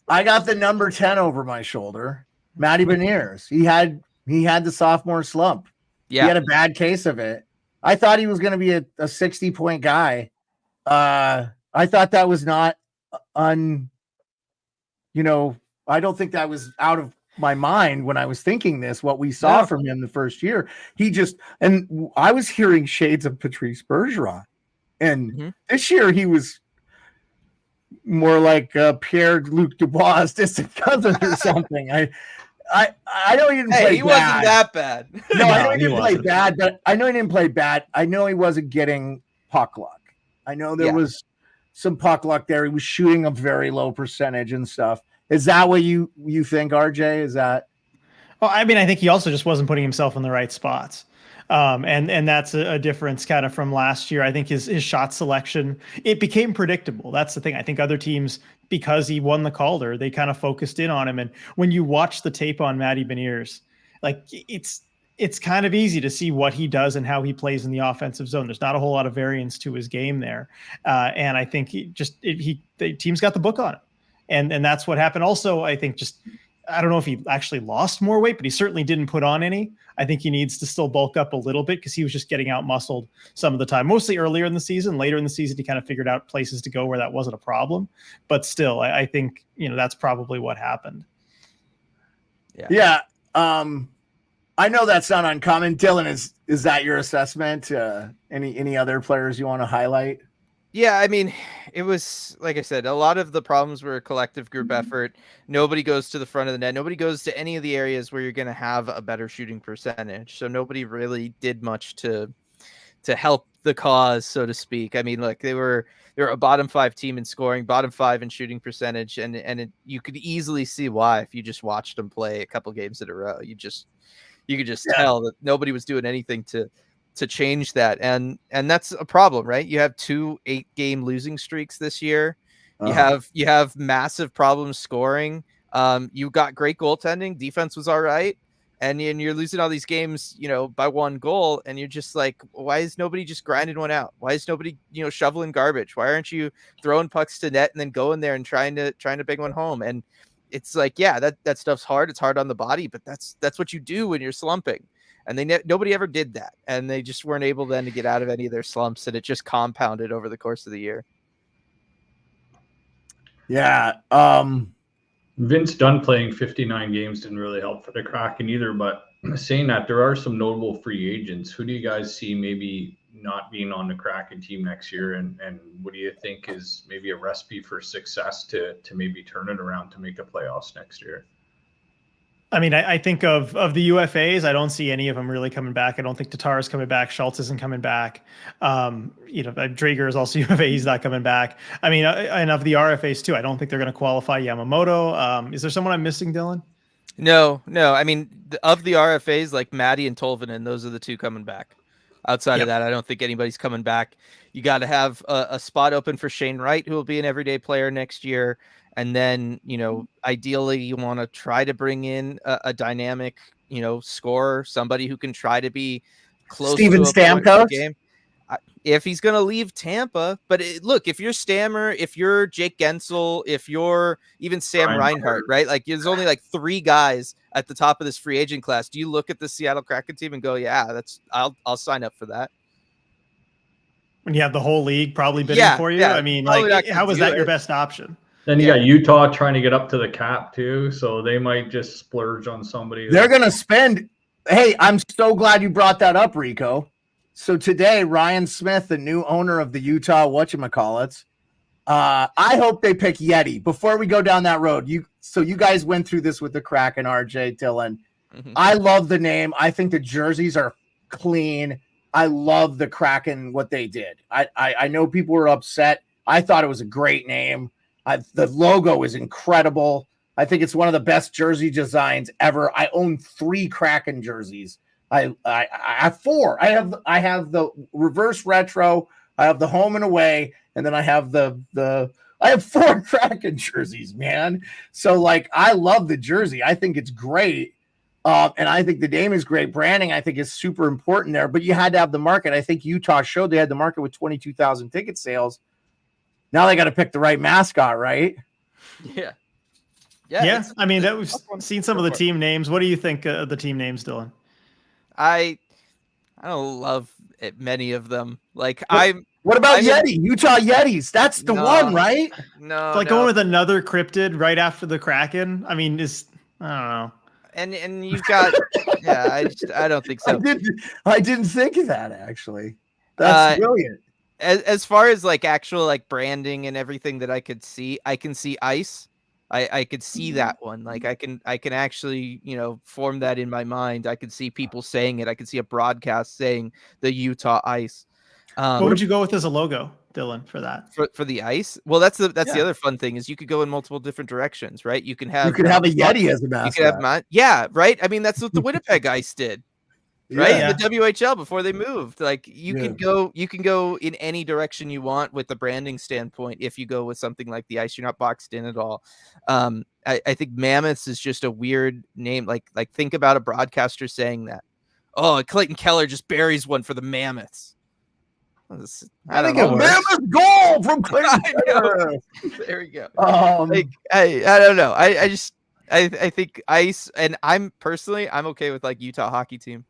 I got the number 10 over my shoulder, Matty Beniers. He had He had the sophomore slump. Yeah. He had a bad case of it. I thought he was going to be a 60-point guy. I thought that was not I don't think that was out of my mind when I was thinking this, what we saw from him the first year. And I was hearing shades of Patrice Bergeron. And this year he was more like Pierre-Luc Dubois' distant cousin or something. I know he didn't play he bad. wasn't that bad. No, I know he didn't play bad, but I know he didn't play bad. I know he wasn't getting puck luck. I know there was some puck luck there. He was shooting a very low percentage and stuff. Is that what you think, RJ? Is that? Well, I mean, I think he also just wasn't putting himself in the right spots. And that's a difference kind of from last year. I think his shot selection, it became predictable. That's the thing. I think other teams, because he won the Calder, they kind of focused in on him. And when you watch the tape on Matty Beniers, like it's kind of easy to see what he does and how he plays in the offensive zone. There's not a whole lot of variance to his game there. And I think the team's got the book on it. And that's what happened. Also, I think I don't know if he actually lost more weight, but he certainly didn't put on any. I think he needs to still bulk up a little bit because he was just getting out muscled some of the time, mostly earlier in the season. Later in the season, he kind of figured out places to go where that wasn't a problem. But still, I think, that's probably what happened. Yeah. I know that's not uncommon. Dylan, is that your assessment? Any other players you want to highlight? Yeah, I mean, it was, like I said, a lot of the problems were a collective group effort. Nobody goes to the front of the net. Nobody goes to any of the areas where you're going to have a better shooting percentage. So nobody really did much to help the cause, so to speak. I mean, look, they were a bottom 5 team in scoring, bottom 5 in shooting percentage, and you could easily see why if you just watched them play a couple games in a row. You could just tell that nobody was doing anything to change that. And that's a problem, right? You have 2 8-game losing streaks this year. You have massive problems scoring. You got great goaltending. Defense was all right. And you're losing all these games, by 1 goal. And you're just like, why is nobody just grinding one out? Why is nobody, shoveling garbage? Why aren't you throwing pucks to net and then going there and trying to bang one home? And it's like, that stuff's hard. It's hard on the body, but that's what you do when you're slumping. And nobody ever did that. And they just weren't able then to get out of any of their slumps. And it just compounded over the course of the year. Yeah. Vince Dunn playing 59 games didn't really help for the Kraken either. But saying that, there are some notable free agents. Who do you guys see maybe not being on the Kraken team next year? And what do you think is maybe a recipe for success to maybe turn it around to make the playoffs next year? I mean, I think of the UFAs, I don't see any of them really coming back. I don't think Tatar is coming back. Schultz isn't coming back. Drager is also UFA. He's not coming back. I mean, and of the RFAs too, I don't think they're going to qualify Yamamoto. Is there someone I'm missing, Dylan? No. I mean, of the RFAs, like Maddie and Tolvanen, those are the 2 coming back. Outside of that, I don't think anybody's coming back. You got to have a spot open for Shane Wright, who will be an everyday player next year. And then, ideally you want to try to bring in a dynamic, scorer, somebody who can try to be close Steven to a point per Stamkos game. If he's going to leave Tampa, but look, if you're Stammer, if you're Jake Gensel, if you're even Sam Reinhart, right? Like there's only like 3 guys at the top of this free agent class. Do you look at the Seattle Kraken team and go, yeah, I'll sign up for that? When you have the whole league probably bidding for you? I mean, like, how was that your best option? Then you got Utah trying to get up to the cap too, so they might just splurge on somebody. They're going to spend. Hey, I'm so glad you brought that up, Rico. So today, Ryan Smith, the new owner of the Utah whatchamacallits, I hope they pick Yeti. Before we go down that road, you guys went through this with the Kraken, RJ, Dylan. Mm-hmm. I love the name. I think the jerseys are clean. I love the Kraken, what they did. I know people were upset. I thought it was a great name. The logo is incredible. I think it's one of the best jersey designs ever. I own 3 Kraken jerseys. I have 4. I have the reverse retro. I have the home and away, and then I have I have 4 Kraken jerseys, man. So I love the jersey. I think it's great. And I think the name is great. Branding, I think, is super important there. But you had to have the market. I think Utah showed they had the market with 22,000 ticket sales. Now they got to pick the right mascot, right? Yeah. Yeah. I mean, that we've seen some of the team names. What do you think of the team names, Dylan? I don't love many of them. Like What about Yeti? Utah Yetis. That's the one, right? No, Like going with another cryptid right after the Kraken. I mean, I don't know. And you've got I don't think so. I didn't think of that actually. That's brilliant. As far as like actual like branding and everything that I can see ice. I could see that one. Like I can actually, form that in my mind. I could see people saying it. I could see a broadcast saying the Utah Ice. What would you go with as a logo, Dylan, for that? For the ice? Well, that's the other fun thing is you could go in multiple different directions, right? You can have a Yeti as a mascot. You could have right? I mean, that's what the Winnipeg Ice did. Right? Yeah. The WHL before they moved. Like you can go in any direction you want with the branding standpoint if you go with something like the ice. You're not boxed in at all. I think Mammoths is just a weird name. Like think about a broadcaster saying that. Oh, Clayton Keller just buries one for the Mammoths. I think a Mammoth goal from Clayton Keller. There we go. I don't know. I think ice, and I'm okay with like Utah hockey team.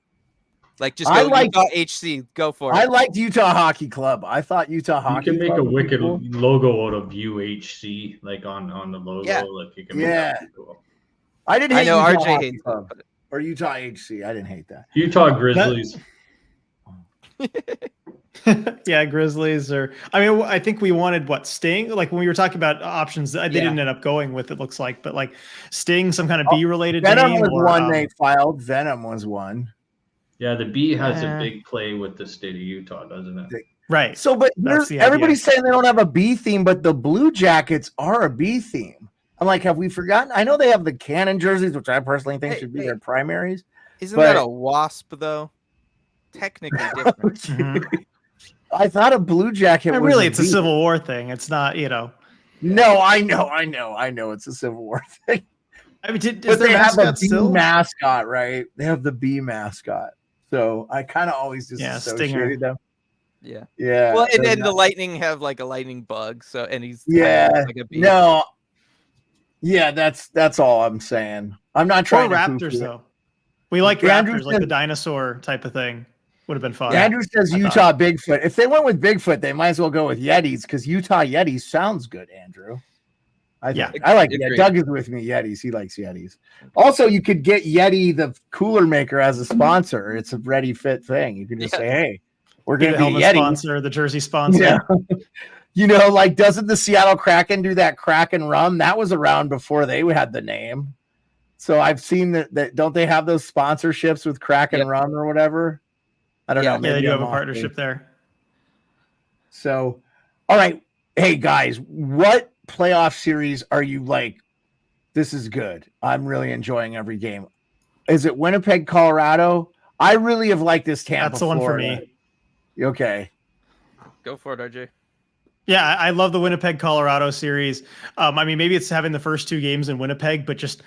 Like just go Utah HC, go for it. I liked Utah Hockey Club. I thought Utah Hockey. You can make Club a wicked logo out of UHC, like on the logo. Yeah. Like you can make that cool. I didn't hate Utah RJ Hockey Club or Utah HC. I didn't hate that. Utah Grizzlies. Yeah, Grizzlies I think we wanted Sting, like when we were talking about options, they didn't end up going with, it looks like, but like Sting, some kind of B related Venom name, was one they filed. Venom was one. Yeah, the B has a big play with the state of Utah, doesn't it? Right. So, but everybody's saying they don't have a B theme, but the Blue Jackets are a B theme. I'm like, have we forgotten? I know they have the Cannon jerseys, which I personally think should be their primaries. Isn't that a wasp though? Technically different. I thought a Blue Jacket was really, it's a Civil War thing. It's not, No, I know it's a Civil War thing. I mean, but they have a B mascot, right? They have the B mascot. So I kind of always just associated them. Yeah. Yeah. Well, and then the Lightning have like a lightning bug. So, and he's like a bee. No. Yeah, that's all I'm saying. I'm not trying to Raptors though. We like Raptors, like the dinosaur type of thing. Would have been fun. Andrew says Utah Bigfoot. If they went with Bigfoot, they might as well go with Yetis because Utah Yetis sounds good, Andrew. I like Yetis. Doug is with me. Yetis. He likes Yetis. Also, you could get Yeti, the cooler maker, as a sponsor. It's a ready fit thing. You can just say, "Hey, we're going to be Yeti sponsor, the jersey sponsor." Yeah. Like doesn't the Seattle Kraken do that Kraken rum? That was around before they had the name. So I've seen that. Don't they have those sponsorships with Kraken rum or whatever? I don't know. Yeah, they do have a partnership there. So, all right. Hey, guys, what playoff series are you like? This is good. I'm really enjoying every game. Is it Winnipeg, Colorado? I really have liked this Tampa. That's the one Florida. for me. Okay. Go for it, RJ. Yeah, I love the Winnipeg, Colorado series. I mean, maybe it's having the first two games in Winnipeg, but just,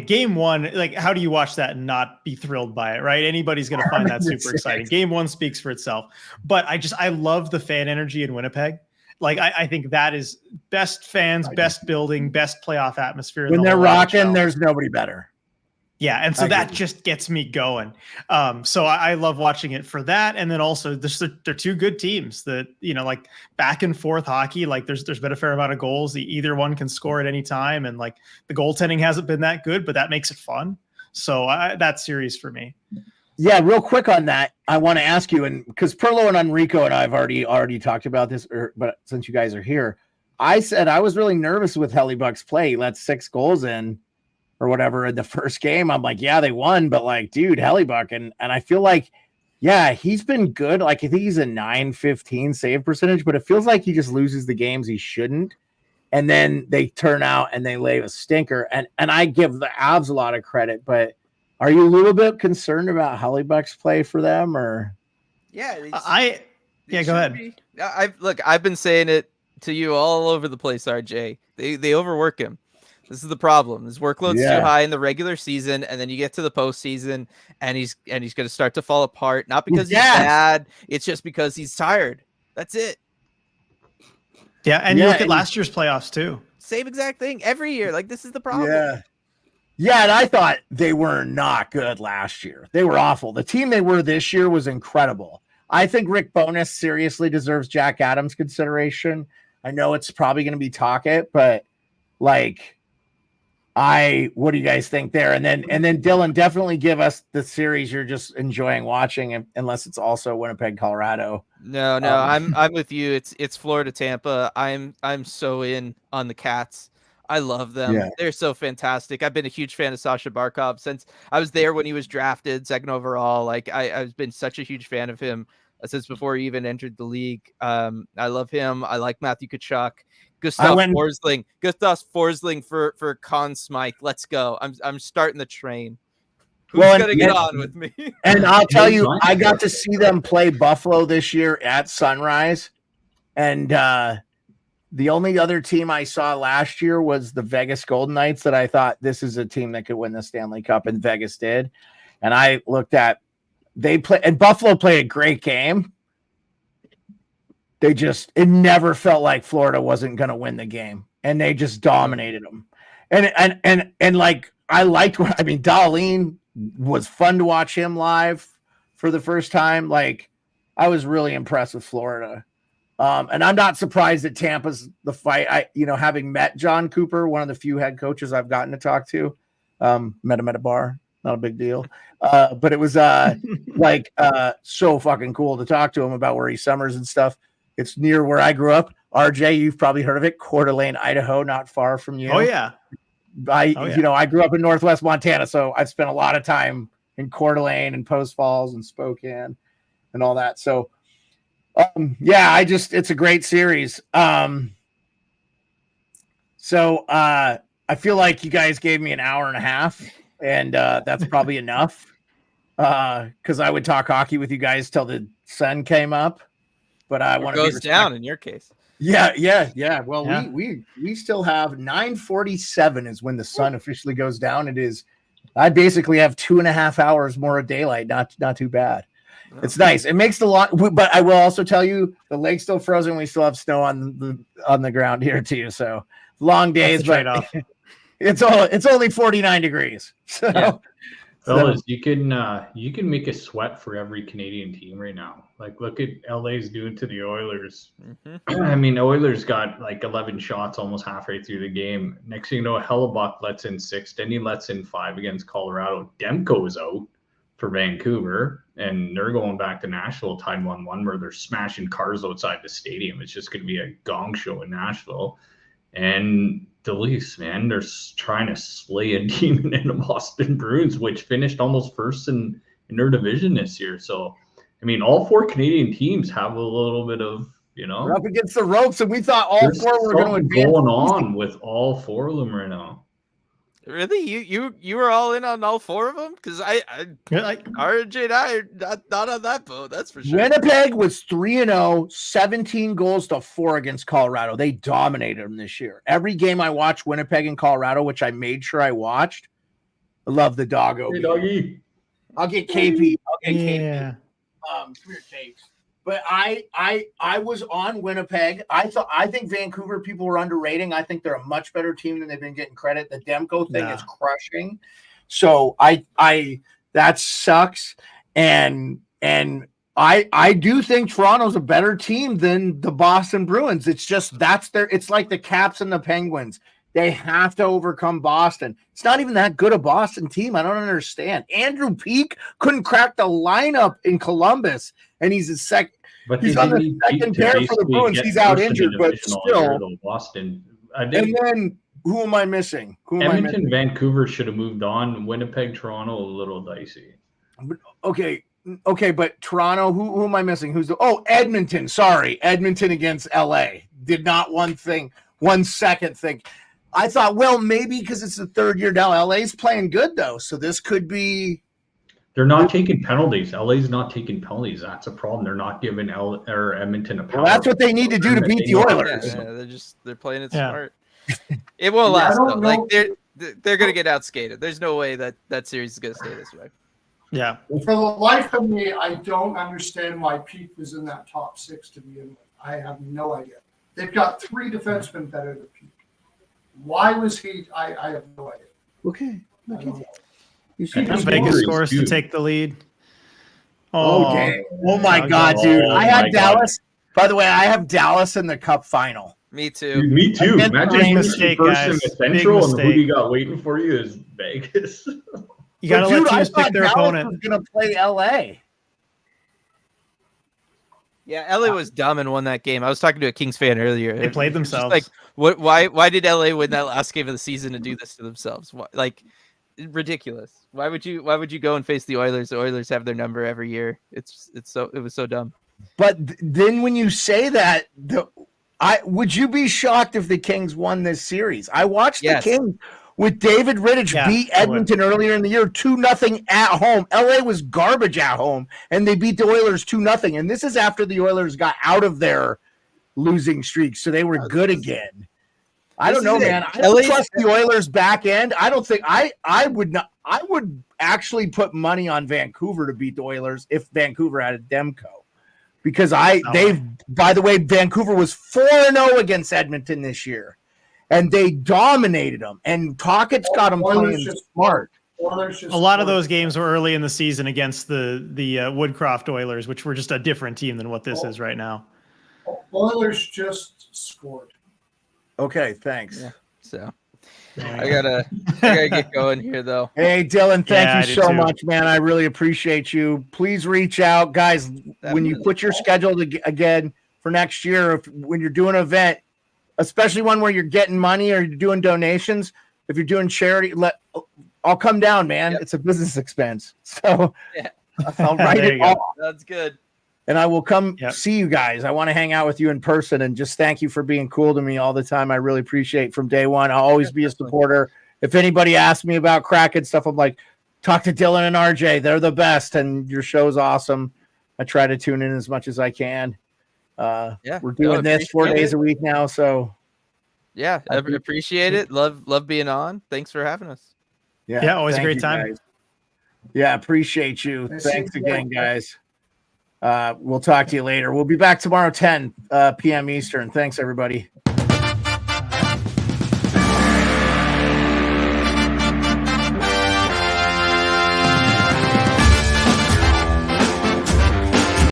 game one, like, how do you watch that and not be thrilled by it, right? Anybody's going to find that super exciting. Game one speaks for itself. But I love the fan energy in Winnipeg. Like, I think that is best fans, best building, best playoff atmosphere. When they're rocking, there's nobody better. Yeah, and so that just gets me going. So I love watching it for that, and then also they're two good teams that like back and forth hockey. Like there's been a fair amount of goals. Either one can score at any time, and like the goaltending hasn't been that good, but that makes it fun. So that series for me. Yeah, real quick on that, I want to ask you, and because Pearlo and Enrico and I have already talked about this, but since you guys are here, I said I was really nervous with Hellebuck's play. He let 6 goals in. Or whatever in the first game. I'm like, yeah, they won, but like, dude, Hellebuck. And I feel like, yeah, he's been good. Like, I think he's a 915 save percentage, but it feels like he just loses the games he shouldn't. And then they turn out and they lay a stinker. And I give the Avs a lot of credit, but are you a little bit concerned about Hellebuck's play for them or? Yeah. Go ahead. I've been saying it to you all over the place, RJ. They overwork him. This is the problem. His workload's too high in the regular season, and then you get to the postseason, and he's going to start to fall apart. Not because he's bad, it's just because he's tired. That's it. Yeah, and you look at last year's playoffs too. same exact thing every year. Like, this is the problem. Yeah. Yeah, and I thought they were not good last year. They were awful. The team they were this year was incredible. I think Rick Bowness seriously deserves Jack Adams consideration. I know it's probably going to be Tocchet, but like, what do you guys think there? And then Dylan, definitely give us the series you're just enjoying watching, unless it's also Winnipeg, Colorado. No, I'm with you. It's Florida, Tampa. I'm so in on the Cats. I love them. Yeah. They're so fantastic. I've been a huge fan of Sasha Barkov since I was there when he was drafted 2nd overall. Like, I've been such a huge fan of him since before he even entered the league. I love him. I like Matthew Tkachuk. Gustav Forsling for Conn Smythe. Let's go. I'm starting the train. Who's gonna get on with me? And I'll tell you, I got to see them play Buffalo this year at Sunrise, and the only other team I saw last year was the Vegas Golden Knights that I thought this is a team that could win the Stanley Cup, and Vegas did. And I looked at and Buffalo played a great game. It never felt like Florida wasn't going to win the game, and they just dominated them. And like, Dahlin was fun to watch him live for the first time. Like, I was really impressed with Florida. And I'm not surprised that Tampa's the fight. Having met John Cooper, one of the few head coaches I've gotten to talk to, met him at a bar, not a big deal. But it was so fucking cool to talk to him about where he summers and stuff. It's near where I grew up. RJ, you've probably heard of it. Coeur d'Alene, Idaho, not far from you. Oh yeah. I grew up in Northwest Montana, so I've spent a lot of time in Coeur d'Alene and Post Falls and Spokane and all that. So, it's a great series. So I feel like you guys gave me an hour and a half, and that's probably enough. Because I would talk hockey with you guys till the sun came up. But I want to goes down in your case. Yeah. Well, yeah. We still have 9:47 is when the sun officially goes down. I basically have 2.5 hours more of daylight. Not too bad. No. It's nice. It makes but I will also tell you the lake's still frozen. We still have snow on the ground here too. So long days, but it's only 49 degrees. So. Yeah. Fellas, you can make a sweat for every Canadian team right now. Like, look at LA's doing to the Oilers. Mm-hmm. I mean, Oilers got like 11 shots almost halfway through the game. Next thing you know, Hellebuck lets in 6, then he lets in 5 against Colorado. Demko's out for Vancouver, and they're going back to Nashville, tied 1-1, where they're smashing cars outside the stadium. It's just going to be a gong show in Nashville. And the Leafs, man, they're trying to slay a demon in the Boston Bruins, which finished almost first in their division this year. So, I mean, all 4 Canadian teams have a little bit of, we're up against the ropes, and we thought all 4 were going to advance. Going on with all 4 of them right now. Really, you were all in on all 4 of them? Because RJ and I are not on that boat. That's for sure. Winnipeg was 3-0, 17 goals to 4 against Colorado. They dominated them this year. Every game I watched, Winnipeg and Colorado, which I made sure I watched. I love the doggo. Hey, doggy. I'll get KP. KP. Come here, Capes. But I was on Winnipeg. I think Vancouver people were underrating. I think they're a much better team than they've been getting credit. The Demko thing is crushing. So that sucks. And I do think Toronto's a better team than the Boston Bruins. It's just it's like the Caps and the Penguins. They have to overcome Boston. It's not even that good a Boston team. I don't understand. Andrew Peeke couldn't crack the lineup in Columbus, and he's he's on the second pair for the Bruins. He's out injured, but still. Boston. And then who am I missing? Edmonton, Vancouver should have moved on. Winnipeg, Toronto, a little dicey. Okay, but Toronto, who am I missing? Edmonton. Sorry, Edmonton against LA. Did not 1 second think. I thought, well, maybe because it's the 3rd year down. LA's playing good though, so this could be. They're not taking penalties. LA's not taking penalties. That's a problem. They're not giving Edmonton a power. Well, that's what they need to do to beat the Oilers. Yeah, they're playing it smart. It won't last though. Like they're gonna get outskated. There's no way that series is gonna stay this way. Yeah. For the life of me, I don't understand why Peeke was in that top 6 to begin with. I have no idea. They've got 3 defensemen better than Peeke. Why was he? I have no idea. Okay. You And And his Vegas injuries, scores to too. take the lead. Oh, dang. Oh my God, dude. Oh I my had God. Dallas. By the way, I have Dallas in the Cup final. Me too. Dude, me too. Against Imagine Big finishing mistake, first in guys. the Big Central, and who mistake. do you got waiting for you is Vegas. You got to But, let dude, I teams pick thought their Dallas opponent. was going to play LA. Yeah, LA was dumb and won that game. I was talking to a Kings fan earlier. They played Just themselves. like, what? Why did LA win that last game of the season and do this to themselves? Like, ridiculous. Why would you go and face the Oilers? The Oilers have their number every year. It was so dumb. But then when you say that, would you be shocked if the Kings won this series? I watched Yes. the Kings with David Rittich Yeah, beat I would. Edmonton earlier in the year 2-0 at home. LA was garbage at home, and they beat the Oilers 2-0. And this is after the Oilers got out of their losing streak, so they were good again. I don't know, man. I don't trust the Oilers back end. I don't think I would not. I would actually put money on Vancouver to beat the Oilers if Vancouver had a Demko. Because by the way, Vancouver was 4-0 against Edmonton this year, and they dominated them. And Tockett's got them playing smart. A lot of those games were early in the season against the Woodcroft Oilers, which were just a different team than what this is right now. Oilers just scored. Okay, thanks. Yeah. So I gotta get going here though. Hey, Dylan, thank you so too. much, man. I really appreciate you. Please reach out, guys, when you put your schedule again for next year. When you're doing an event, especially one where you're getting money or you're doing donations, if you're doing charity, I'll come down, man. Yep. It's a business expense, so Yeah. I'll write There it you go. off, That's good. and I will come Yep. see you guys. I want to hang out with you in person, and just thank you for being cool to me all the time. I really appreciate from day one. I'll always be a supporter. If anybody asks me about Kraken stuff, I'm like, talk to Dylan and RJ. They're the best, and your show's awesome. I try to tune in as much as I can. We're doing this 4 days a week now, so Yeah, I appreciate it. Love being on. Thanks for having us. Yeah, always a thank great you, time. guys. Yeah, appreciate you. Nice to Thanks see you again, guys. guys. We'll talk to you later. We'll be back tomorrow, 10 p.m. Eastern. Thanks, everybody.